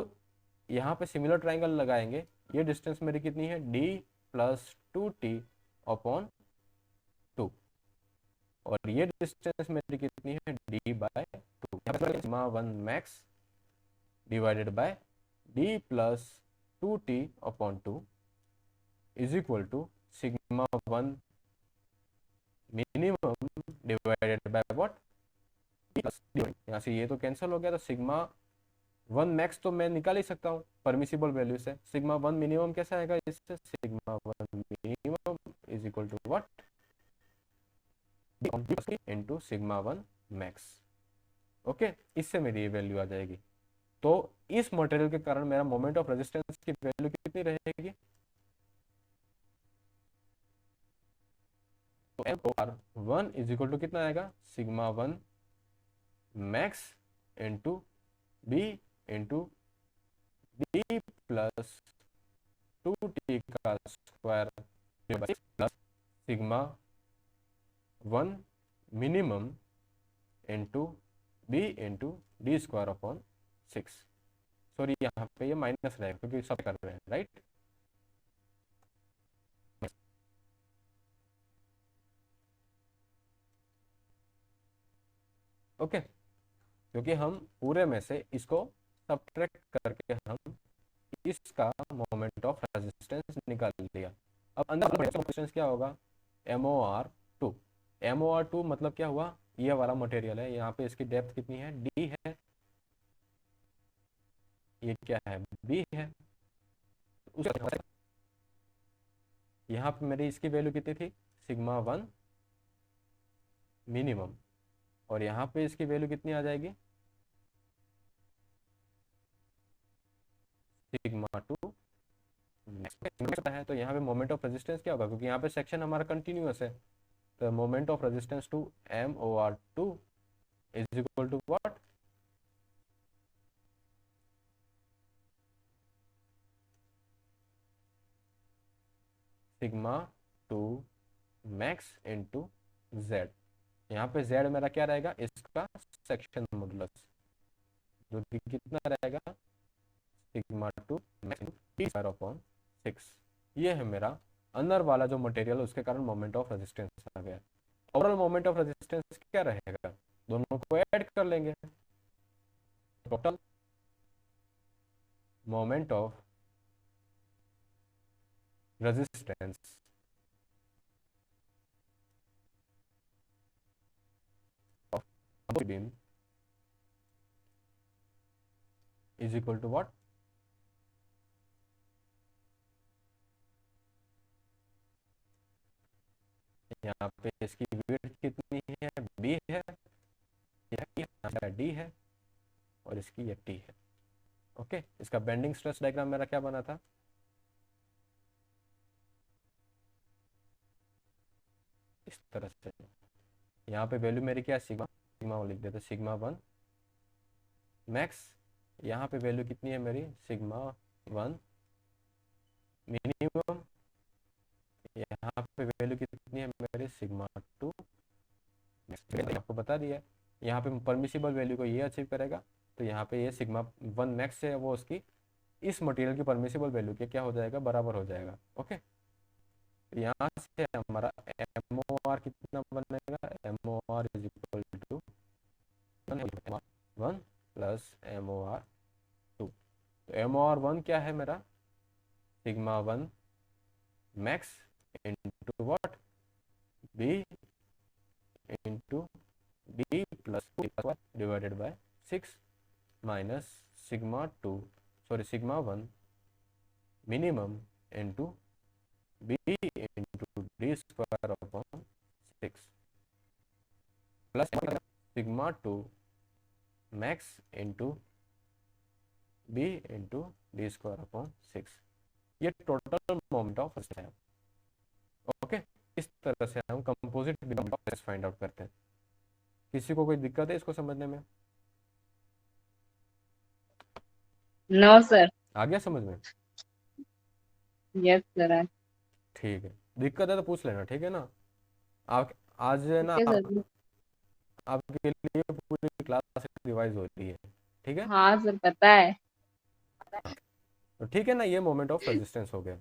यहाँ पे सिमिलर ट्रायंगल लगाएंगे, ये डिस्टेंस मेरी कितनी है, d प्लस 2t अपॉन 2, और ये डिस्टेंस मेरी कितनी है, d/2, sigma 1 max divided by d plus 2t upon 2 is equal to sigma 1 minimum divided by what, यहाँ से ये तो कैंसिल हो गया, तो सिग्मा 1 मैक्स तो मैं निकाल ही सकता हूँ परमिसिबल वैल्यू से, सिग्मा 1 मिनिमम कैसा आएगा, इससे sigma 1 minimum is equal to what, into sigma 1 max. Okay, इससे मेरी ये वैल्यू आ जाएगी। तो इस मटेरियल के कारण मेरा मोमेंट ऑफ रेजिस्टेंस की वैल्यू कितनी रहेगी, तो MOR1 इज इक्वल टू कितना आएगा, sigma 1 max into B into D plus 2t का square plus sigma 1 minimum into B into D square upon 6। Sorry, यहाँ पे ये माइनस रहेगा क्योंकि सब कर रहे हैं, राइट। ओके, क्योंकि हम पूरे में से इसको सब्ट्रैक्ट करके हम इसका मोमेंट ऑफ रेजिस्टेंस निकाल लिया। अब अंदर रेजिस्टेंस क्या होगा, MOR2। MOR2 मतलब क्या हुआ, ये वाला मटेरियल है, यहाँ पे इसकी डेप्थ कितनी है, D है, ये क्या है, B है। उस यहाँ पे मेरी इसकी वैल्यू कितनी थी, σ1 मिनिमम, और यहाँ पे इसकी वैल्यू कितनी आ जाएगी, σ2 मैक्स है। तो यहाँ पे मोमेंट ऑफ रेजिस्टेंस क्या होगा, क्योंकि यहाँ पे सेक्शन हमारा कंटिन्यूअस है, तो moment of resistance two MOR2 is equal to what, σ2 max into Z। यहाँ पे Z मेरा क्या रहेगा, इसका सेक्शन मॉडुलस, जो कि कितना रहेगा, σ2 मैक्स इंटू अपॉन 6। ये है मेरा अंदर वाला जो मटेरियल, उसके कारण मोमेंट ऑफ रेजिस्टेंस आ गया। ओवरऑल मोमेंट ऑफ रेजिस्टेंस क्या रहेगा, दोनों को ऐड कर लेंगे, total moment of resistance of beam is equal to what, यहाँ पे इसकी विड्थ कितनी है, B है, यह D है, और इसकी ये T है। ओके, इसका बेंडिंग स्ट्रेस डायग्राम मेरा क्या बना था, इस तरह से। यहाँ पे वैल्यू मेरी क्या है, सिग्मा, सिग्मा लिख देते, σ1 मैक्स, यहाँ पे वैल्यू कितनी है मेरी, σ1 मिनिमम, यहाँ पे वैल्यू कितनी है मेरी, σ2 मैक्स। आपको बता दिया, यहाँ पे परमिसिबल वैल्यू को ये अचीव करेगा, तो यहाँ पे ये σ1 मैक्स है, वो उसकी इस मटेरियल की परमिसिबल वैल्यू के क्या हो जाएगा, बराबर हो जाएगा। ओके, यहाँ से हमारा MOR कितना बनेगा, MOR is equal to 1 plus MOR2। तो MOR1 क्या है मेरा, σ1 max into what, B into D plus divided by 6 minus σ1 minimum into B into D square upon 6 plus σ2 max into B into D square upon 6। ये total moment of resistance है। Okay, इस तरह से हम composite moment of resistance find out करते हैं। किसी को कोई दिक्कत है इसको समझने में, नो सर। आ गया समझ में, यस सर। ठीक है, दिक्कत है तो पूछ लेना, ठीक है ना। आप आज है ना, ठीक है सर। आपके लिए पूरी क्लास रिवाइज हो रही है, ठीक है। हाँ सर, पता है। तो ठीक है ना, ये मोमेंट ऑफ रेजिस्टेंस हो गया।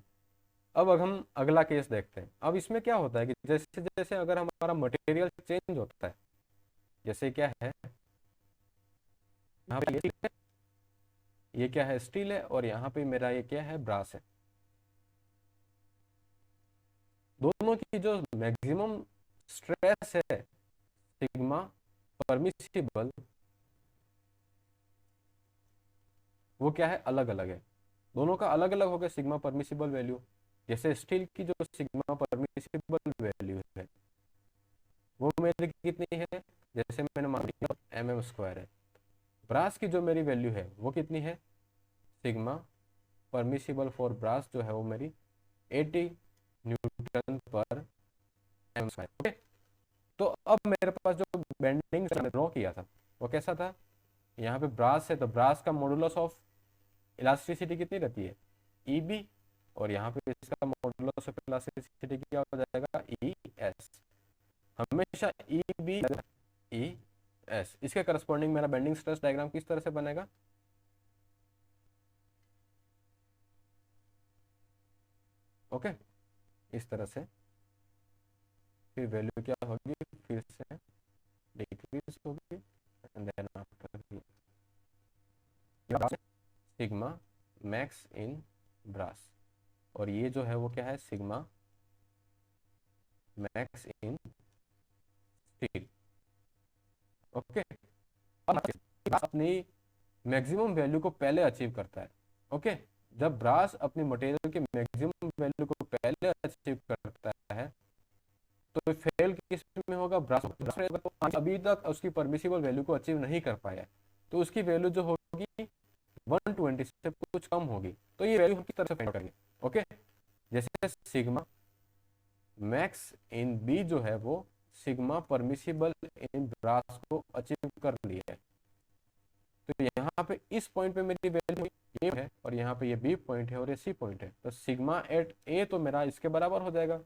अब हम अगला केस देखते हैं। अब इसमें क्या होता है कि जैसे जैसे अगर हमारा मटेरियल चेंज होता है, जैसे क्या है, यहाँ पे ये क्या है, स्टील है, और यहाँ पे मेरा ये क्या है, ब्रास है। दोनों की जो मैक्सिमम स्ट्रेस है, सिग्मा परमिसिबल, वो क्या है, अलग अलग है। दोनों का अलग अलग हो गया सिग्मा परमिसिबल वैल्यू। जैसे स्टील की जो सिग्मा परमिसिबल वैल्यू है वो मेरी कितनी है, जैसे मैंने मान लिया mm² है। ब्रास की जो मेरी वैल्यू है वो कितनी है, सिग्मा परमिसिबल फॉर ब्रास जो है वो मेरी 80 न्यूटन पर mm²। ओके, तो अब मेरे पास जो बेंडिंग ड्रॉ किया था वो कैसा था, यहाँ पे ब्रास है तो ब्रास का मॉडुलस ऑफ इलास्टिसिटी कितनी रहती है, EB, और यहाँ पे इसका मॉडुलस ऑफ इलास्टिसिटी क्या हो जाएगा, ES। हमेशा EB ES, इसके करस्पॉन्डिंग मेरा बेंडिंग स्ट्रेस डायग्राम किस तरह से बनेगा, ओके, इस तरह से। फिर वैल्यू क्या होगी, फिर से डिक्रीज होगी, and then after sigma max in brass, और ये जो है वो क्या है, sigma max in steel. Okay, अपनी मैक्सिमम वैल्यू को पहले अचीव करता है। ओके, जब ब्रास अपनी मटेरियल की मैक्सिमम वैल्यू को पहले अचीव करता है तो फेल किस में होगा, ब्रास। तो अभी तक उसकी परमिसिबल वैल्यू को अचीव नहीं कर पाया, तो उसकी वैल्यू जो होगी 120 से कुछ कम होगी, तो ये वैल्यू हम किस तरह से फाइंड करेंगे। ओके, जैसे सिग्मा मैक्स इन बी जो है वो सिग्मा परमिसिबल इन ब्रास को अचीव कर लिया है, तो यहाँ पे इस पॉइंट पे मेरी वैल्यू ए है और यहाँ पे ये बी पॉइंट है और ये सी पॉइंट है, तो सिग्मा एट ए तो मेरा इसके बराबर हो जाएगा।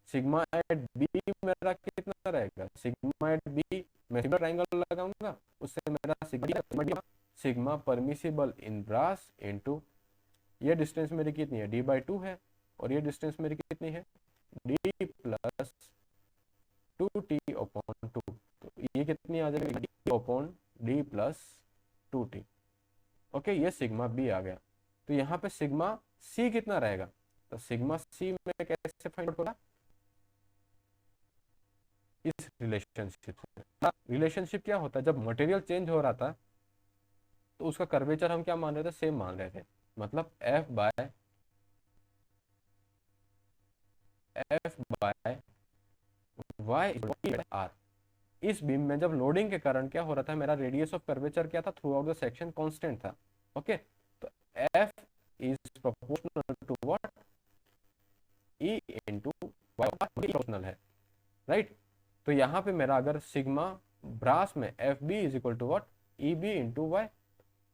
सिग्मा एट बी मेरा कितना रहेगा, सिग्मा एट बी मैं सिग्मा ट्रायंगल लगाऊंगा, उससे मेरा sigma sigma permissible in brass into ये डिस्टेंस मेरी कितनी है, d/2 है, और ये डिस्टेंस मेरी कितनी है, d प्लस 2t अपॉन 2, तो ये कितनी आ जाएगी, d upon d plus 2t। Okay, ये सिग्मा बी आ गया। तो यहाँ पे सिग्मा सी कितना रहेगा, तो सिग्मा सी में कैसे फाइंड आउट होगा, इस रिलेशनशिप से। रिलेशनशिप क्या होता है, जब मटेरियल चेंज हो रहा था तो उसका कर्वेचर हम क्या मान रहे थे, सेम मान रहे थे, मतलब एफ बाय वाई आर। इस बीम में जब लोडिंग के कारण क्या हो रहा था, मेरा रेडियस ऑफ कर्वेचर क्या था, throughout the section constant था। ओके, तो F is proportional to what, E into Y, proportional है, राइट। तो यहाँ पे मेरा अगर सिग्मा ब्रास में F B is equal to what, E B into Y,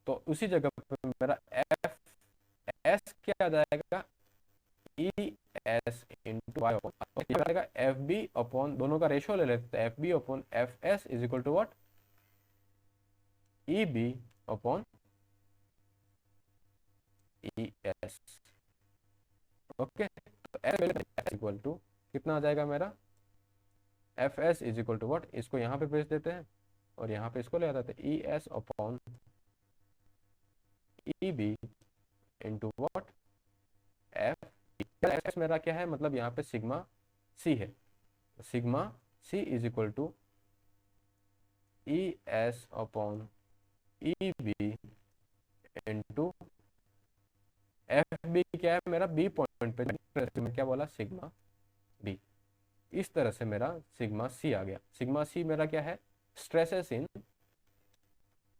तो उसी जगह पे मेरा एफ एस क्या आ जाएगा, E S into Y upon F B upon, दोनों का रेशियो ले लेते हैं, F B upon F S is equal to what, E B upon E S. Okay, तो एफ इक्वल टू कितना आ जाएगा मेरा, F S is equal to what, इसको यहाँ पे भेज देते हैं और यहाँ पे इसको ले आते हैं, E S upon E B into what, F F मेरा क्या है, मतलब यहाँ पे सिग्मा सी है, sigma C is equal to E S upon E B into F B क्या है मेरा, बी पॉइंट पे मैं क्या बोला, सिग्मा बी। इस तरह से मेरा सिग्मा सी आ गया। सिग्मा सी मेरा क्या है, stresses in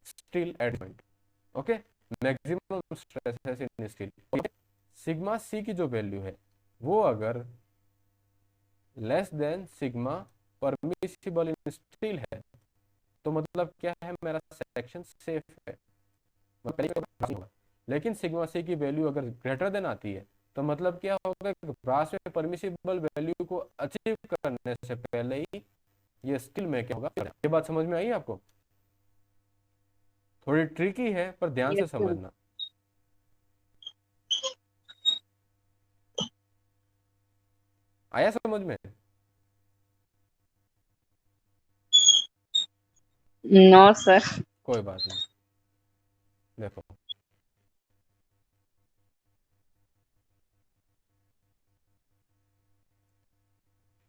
steel adamant. Okay, maximum stresses in steel. Sigma C की जो वैल्यू है वो अगर less than sigma permissible in steel है, तो मतलब क्या है, मेरा सेक्शन सेफ है, लेकिन सिग्मा सी की वैल्यू अगर ग्रेटर देन आती है तो मतलब क्या होगा, ब्रास में परमिसिबल वैल्यू को अचीव करने से पहले ही ये स्टील में क्या होगा। ये बात समझ में आई आपको, थोड़ी ट्रिकी है पर ध्यान से यस सर। समझना। आया समझ में, नो सर। कोई बात नहीं। देखो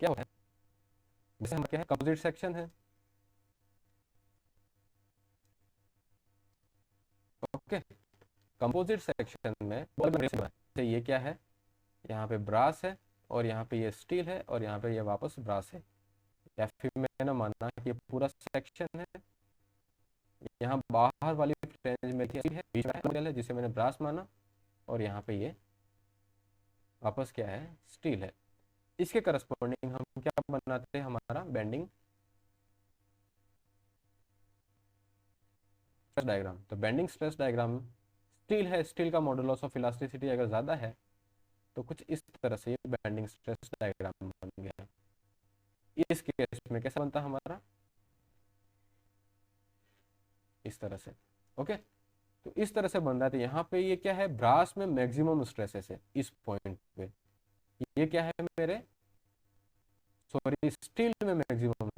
क्या होता है, जैसे हम क्या है, कंपोजिट सेक्शन है। ओके, कंपोजिट सेक्शन में तो ये क्या है, यहाँ पे ब्रास है और यहाँ पे ये स्टील है और यहाँ पे ये वापस ब्रास है, या फिर मैंने माना कि ये पूरा सेक्शन है, यहाँ बाहर वाली फ्लैंज में क्या है, बीच में मटेरियल है जिसे मैंने ब्रास माना, और यहाँ पे ये वापस क्या है, स्टील है। इसके करस्पॉन्डिंग हम क्या बनाते हैं, हमारा बेंडिंग स्ट्रेस डायग्राम। तो बेंडिंग स्ट्रेस डायग्राम, स्टील है, स्टील का मॉडुलस ऑफ इलास्टिसिटी अगर ज़्यादा है तो कुछ इस तरह से ये बेंडिंग स्ट्रेस डायग्राम बन गया। इस केस में कैसा बनता है हमारा, इस तरह से। ओके, तो इस तरह से बन रहा है। तो यहाँ पे ये क्या है, ब्रास में मैक्सिमम स्ट्रेसेस है इस पॉइंट पे, ये क्या है मेरे, सॉरी स्टील में मैक्सिमम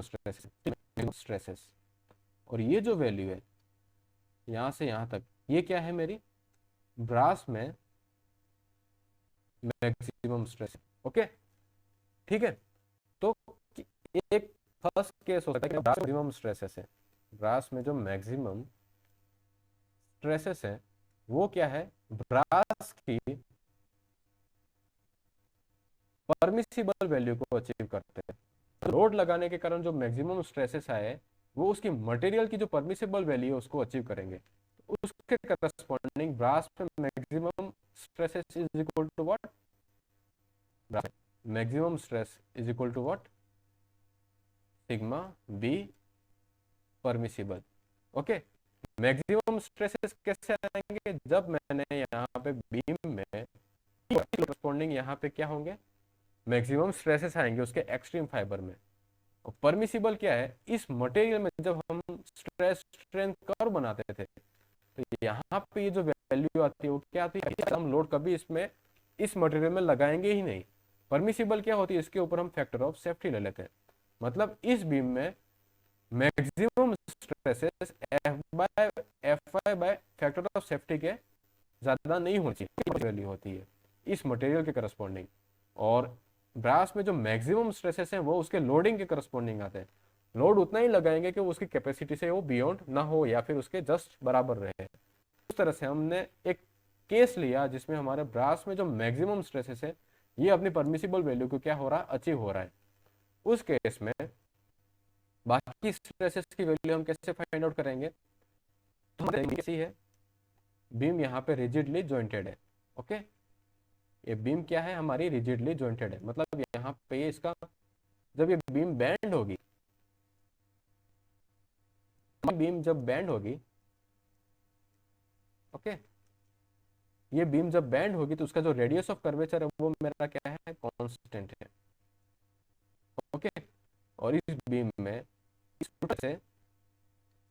स्ट्रेसेस, और ये जो वैल्यू है यहाँ से यहाँ तक, ये क्या है मेरी ब्रास में मैक्सिमम स्ट्रेस। ओके, ठीक है। तो एक फर्स्ट केस हो सकता है कि ब्रास मैक्सिमम स्ट्रेसेस है, ब्रास में जो मैक्सिमम स्ट्रेसेस है वो क्या है, ब्रास की परमिसिबल वैल्यू को अचीव करते हैं। लोड लगाने के कारण जो मैक्सिमम स्ट्रेसेस आए वो उसकी मटेरियल की जो परमिसिबल वैल्यू है उसको अचीव करेंगे। तो उसके करस्पॉन्डिंग ब्रास में maximum stresses is equal to what, maximum stress is equal to what, sigma B permissible. Okay, maximum stresses कैसे आएंगे, जब मैंने यहाँ पे बीम में करस्पॉन्डिंग यहाँ पे क्या होंगे, मैक्सिमम स्ट्रेसेस आएंगे उसके एक्सट्रीम फाइबर में। और परमिसिबल क्या है, इस मटेरियल में जब हम स्ट्रेस स्ट्रेंथ कर्व बनाते थे तो यहाँ पे ये जो वैल्यू आती है वो क्या आती है, हम लोड कभी इसमें इस मटेरियल में लगाएंगे ही नहीं। परमिसिबल क्या होती है, इसके ऊपर हम फैक्टर ऑफ सेफ्टी ले लेते हैं। मतलब इस बीम में maximum stresses F I bye factor of safety के ज्यादा नहीं होनी चाहिए, वैल्यू होती है इस मटेरियल के करस्पॉन्डिंग। और ब्रास में जो मैक्सिमम स्ट्रेसेस हैं वो उसके लोडिंग के करस्पॉन्डिंग आते हैं। लोड उतना ही लगाएंगे कि उसकी कैपेसिटी से वो बियॉन्ड ना हो या फिर उसके जस्ट बराबर रहे। उस तरह से हमने एक केस लिया जिसमें हमारे ब्रास में जो मैक्सिमम स्ट्रेसेस है ये अपनी परमिसिबल वैल्यू को क्या हो रहा है, अचीव हो रहा है। उस केस में बाकी स्ट्रेसेस की वैल्यू हम कैसे फाइंड आउट करेंगे, तो कैसी है, बीम यहाँ पे रिजिडली जॉइंटेड है। ओके, ये बीम क्या है हमारी, रिजिडली जॉइंटेड है। मतलब यहाँ पे इसका जब ये बीम बैंड होगी, बीम जब बैंड होगी, ओके, ये बीम जब बैंड होगी तो उसका जो रेडियस ऑफ कर्वेचर है वो मेरा क्या है, कांस्टेंट है। ओके, और इस बीम में इस से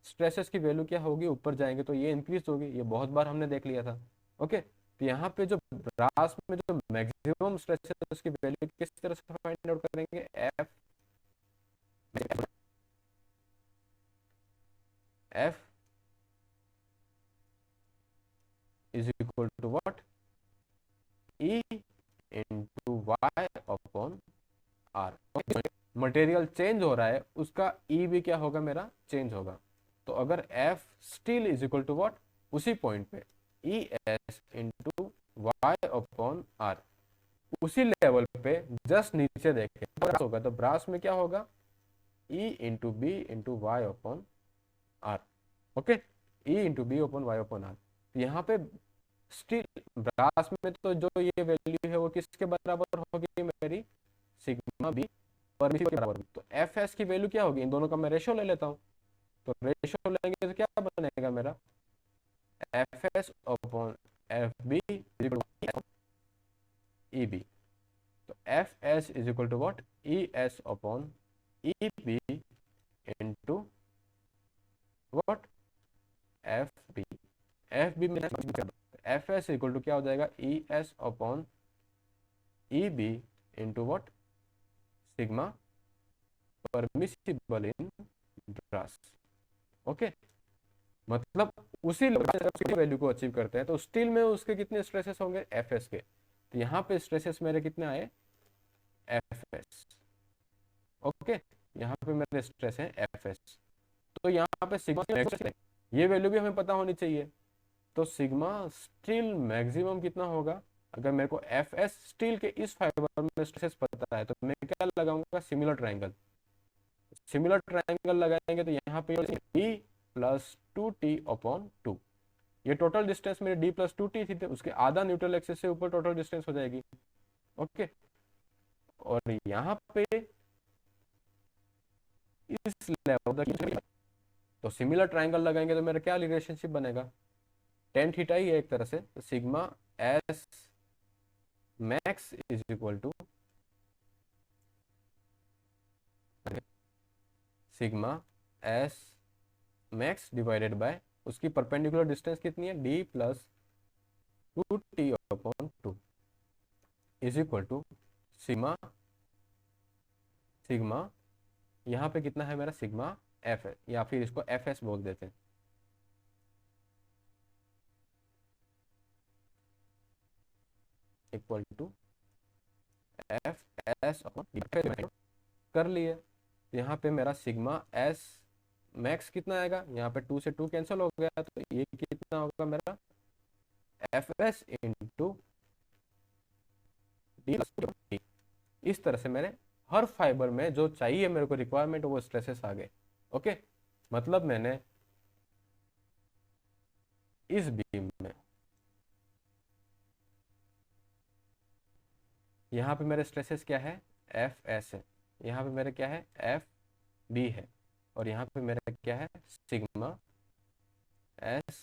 स्ट्रेसेस की वैल्यू क्या होगी, ऊपर जाएंगे तो ये इंक्रीज होगी, ये बहुत बार हमने देख लिया था। ओके, तो यहाँ पे जो ब्रास में जो मैक्सिमम स्ट्रेस है उसकी वैल्यू किस तरह से फाइंड आउट करेंगे, F is equal to what, E into Y upon R. Material change हो रहा है उसका ई भी क्या होगा, मेरा चेंज होगा। तो अगर F steel is equal to what, उसी पॉइंट पे E S into Y upon R, उसी लेवल पे जस्ट नीचे देखें ब्रास होगा तो ब्रास में क्या होगा, E into B into Y upon R. Okay, E into B upon Y upon R. तो यहाँ पे स्टील ब्रास में तो जो ये वैल्यू है वो किसके बराबर होगी, मेरी सिग्मा बी परमिसिबल के बराबर होगी। तो एफ एस की वैल्यू क्या होगी, इन दोनों का मैं रेशियो ले लेता हूँ। तो रेशियो लेंगे तो क्या बनेगा मेरा, F S upon F B E B. तो F S is equal to what, E S upon E B into what, F B. F B में एफ एस इक्वल टू क्या हो जाएगा, E S upon E B into what, sigma permissible in brass. Okay, मतलब उसी value को achieve करते हैं तो स्टील में उसके कितने स्ट्रेसेस होंगे, एफ एस के। तो यहाँ पे स्ट्रेसेस मेरे कितने आए, एफ एस। ओके, यहाँ पे मेरे स्ट्रेस है एफ एस। तो यहाँ पे सिग्मा, ये वैल्यू भी हमें पता होनी चाहिए। तो सिग्मा स्टील मैक्सिमम कितना होगा, अगर मेरे को एफ एस स्टील के इस फाइबर में स्ट्रेसेस पता है तो मैं क्या लगाऊंगा, सिमिलर ट्रायंगल। सिमिलर ट्रायंगल लगाएंगे तो यहाँ पे D plus two T upon to, ये टोटल डिस्टेंस मेरे डी प्लस टू टी थी, तो उसके आधा न्यूट्रल एक्सिस से ऊपर टोटल डिस्टेंस हो जाएगी। ओके, और यहाँ पे इस लेवल तो सिमिलर ट्रायंगल लगाएंगे तो मेरा क्या रिलेशनशिप बनेगा, टेन थीटा ही है एक तरह से। तो sigma S max is equal to sigma S max divided by उसकी परपेंडिकुलर डिस्टेंस कितनी है, D plus two T upon two is equal to sigma, sigma यहाँ पे कितना है मेरा, सिग्मा एफ या फिर इसको एफ एस बोल देते हैं। इक्वल टू एफ एस कर लिए। यहाँ पे मेरा सिग्मा एस मैक्स कितना आएगा, यहाँ पे 2 से 2 कैंसिल हो गया, तो ये कितना होगा मेरा एफ एस इंटू डी। इस तरह से मेरे हर फाइबर में जो चाहिए मेरे को रिक्वायरमेंट वो स्ट्रेसेस आ गए। ओके, मतलब मैंने इस बीम में यहाँ पे मेरे स्ट्रेसेस क्या है, एफ एस है, यहाँ पे मेरे क्या है, एफ बी है, और यहाँ पे मेरा क्या है, sigma S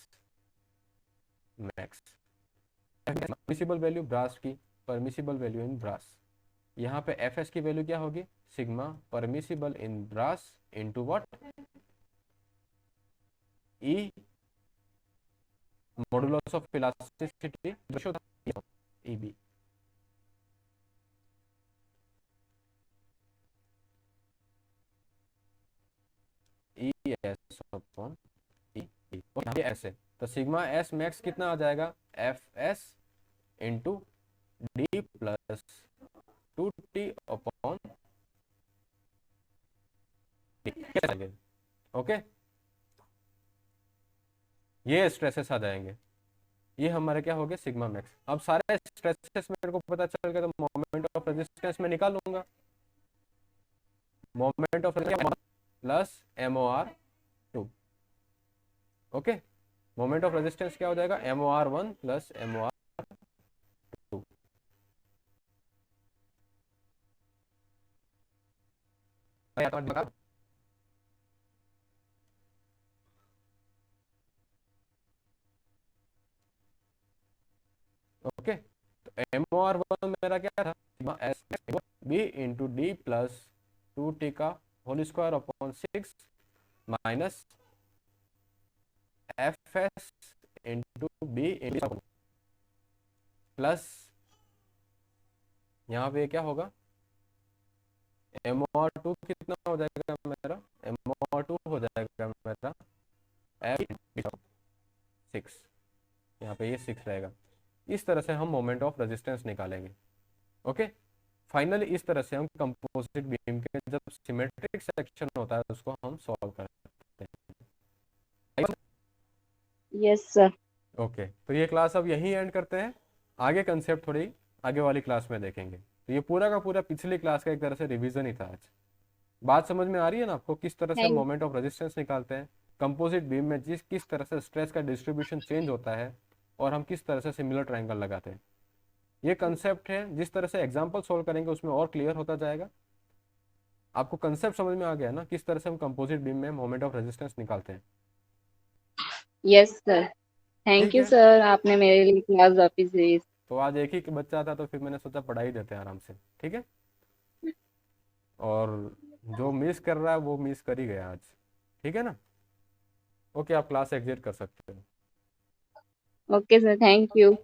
max. Permissible value brass की, परमिसिबल वैल्यू इन ब्रास, यहाँ पे एफ एस की वैल्यू क्या होगी, sigma permissible in brass into what, E modulus of elasticity E B. E S upon E S है, तो सिग्मा एस मैक्स कितना आ जाएगा, F S into D plus 2t upon okay. ये stresses आ जाएंगे, ये हमारे क्या हो गए, सिग्मा मैक्स। अब सारे स्ट्रेसेस मेरे को पता चल गया, तो मोमेंट ऑफ रेजिस्टेंस में निकालूंगा, moment of plus MOR2। Okay, moment of resistance क्या हो जाएगा, MOR1 प्लस MOR2। ओके, तो MOR1 मेरा क्या था, S B into D plus 2t का whole square upon 6 minus F S into B plus यहाँ पे क्या होगा, MOR2 कितना हो जाएगा मेरा, MOR2 हो जाएगा मेरा एफ 6, यहाँ पे ये 6 रहेगा। इस तरह से हम मोमेंट ऑफ रेजिस्टेंस निकालेंगे। ओके, फाइनली इस तरह से हम कंपोजिट बीम के जब सिमेट्रिक सेक्शन होता है उसको हम सॉल्व करते हैं। Yes sir. ओके, तो ये क्लास अब यहीं एंड करते हैं, आगे कंसेप्ट थोड़ी आगे वाली क्लास में देखेंगे। तो ये पूरा का पूरा पिछली क्लास का एक तरह से रिवीजन ही था आज। बात समझ में आ रही है ना आपको, किस तरह से थैंक मोमेंट ऑफ रेजिस्टेंस निकालते हैं, कंपोजिट बीम में किस तरह से स्ट्रेस का डिस्ट्रीब्यूशन चेंज होता है, और हम किस तरह से सिमिलर ट्रायंगल लगाते हैं। ये कंसेप्ट है, जिस तरह से एग्जाम्पल सोल्व करेंगे उसमें और क्लियर होता जाएगा। आपको कंसेप्ट समझ में आ गया ना, किस तरह से हम कंपोजिट बीम में मोमेंट ऑफ रेजिस्टेंस निकालते हैं। यस सर, थैंक ठीक यू है, सर, आपने मेरे लिए क्लास वापिस ली। तो आज एक ही बच्चा था तो फिर मैंने सोचा पढ़ाई देते हैं आराम से, ठीक है। और जो मिस कर रहा है वो मिस कर ही गया आज, ठीक है ना। ओके, आप क्लास एग्जिट कर सकते हो। Okay sir, thank you.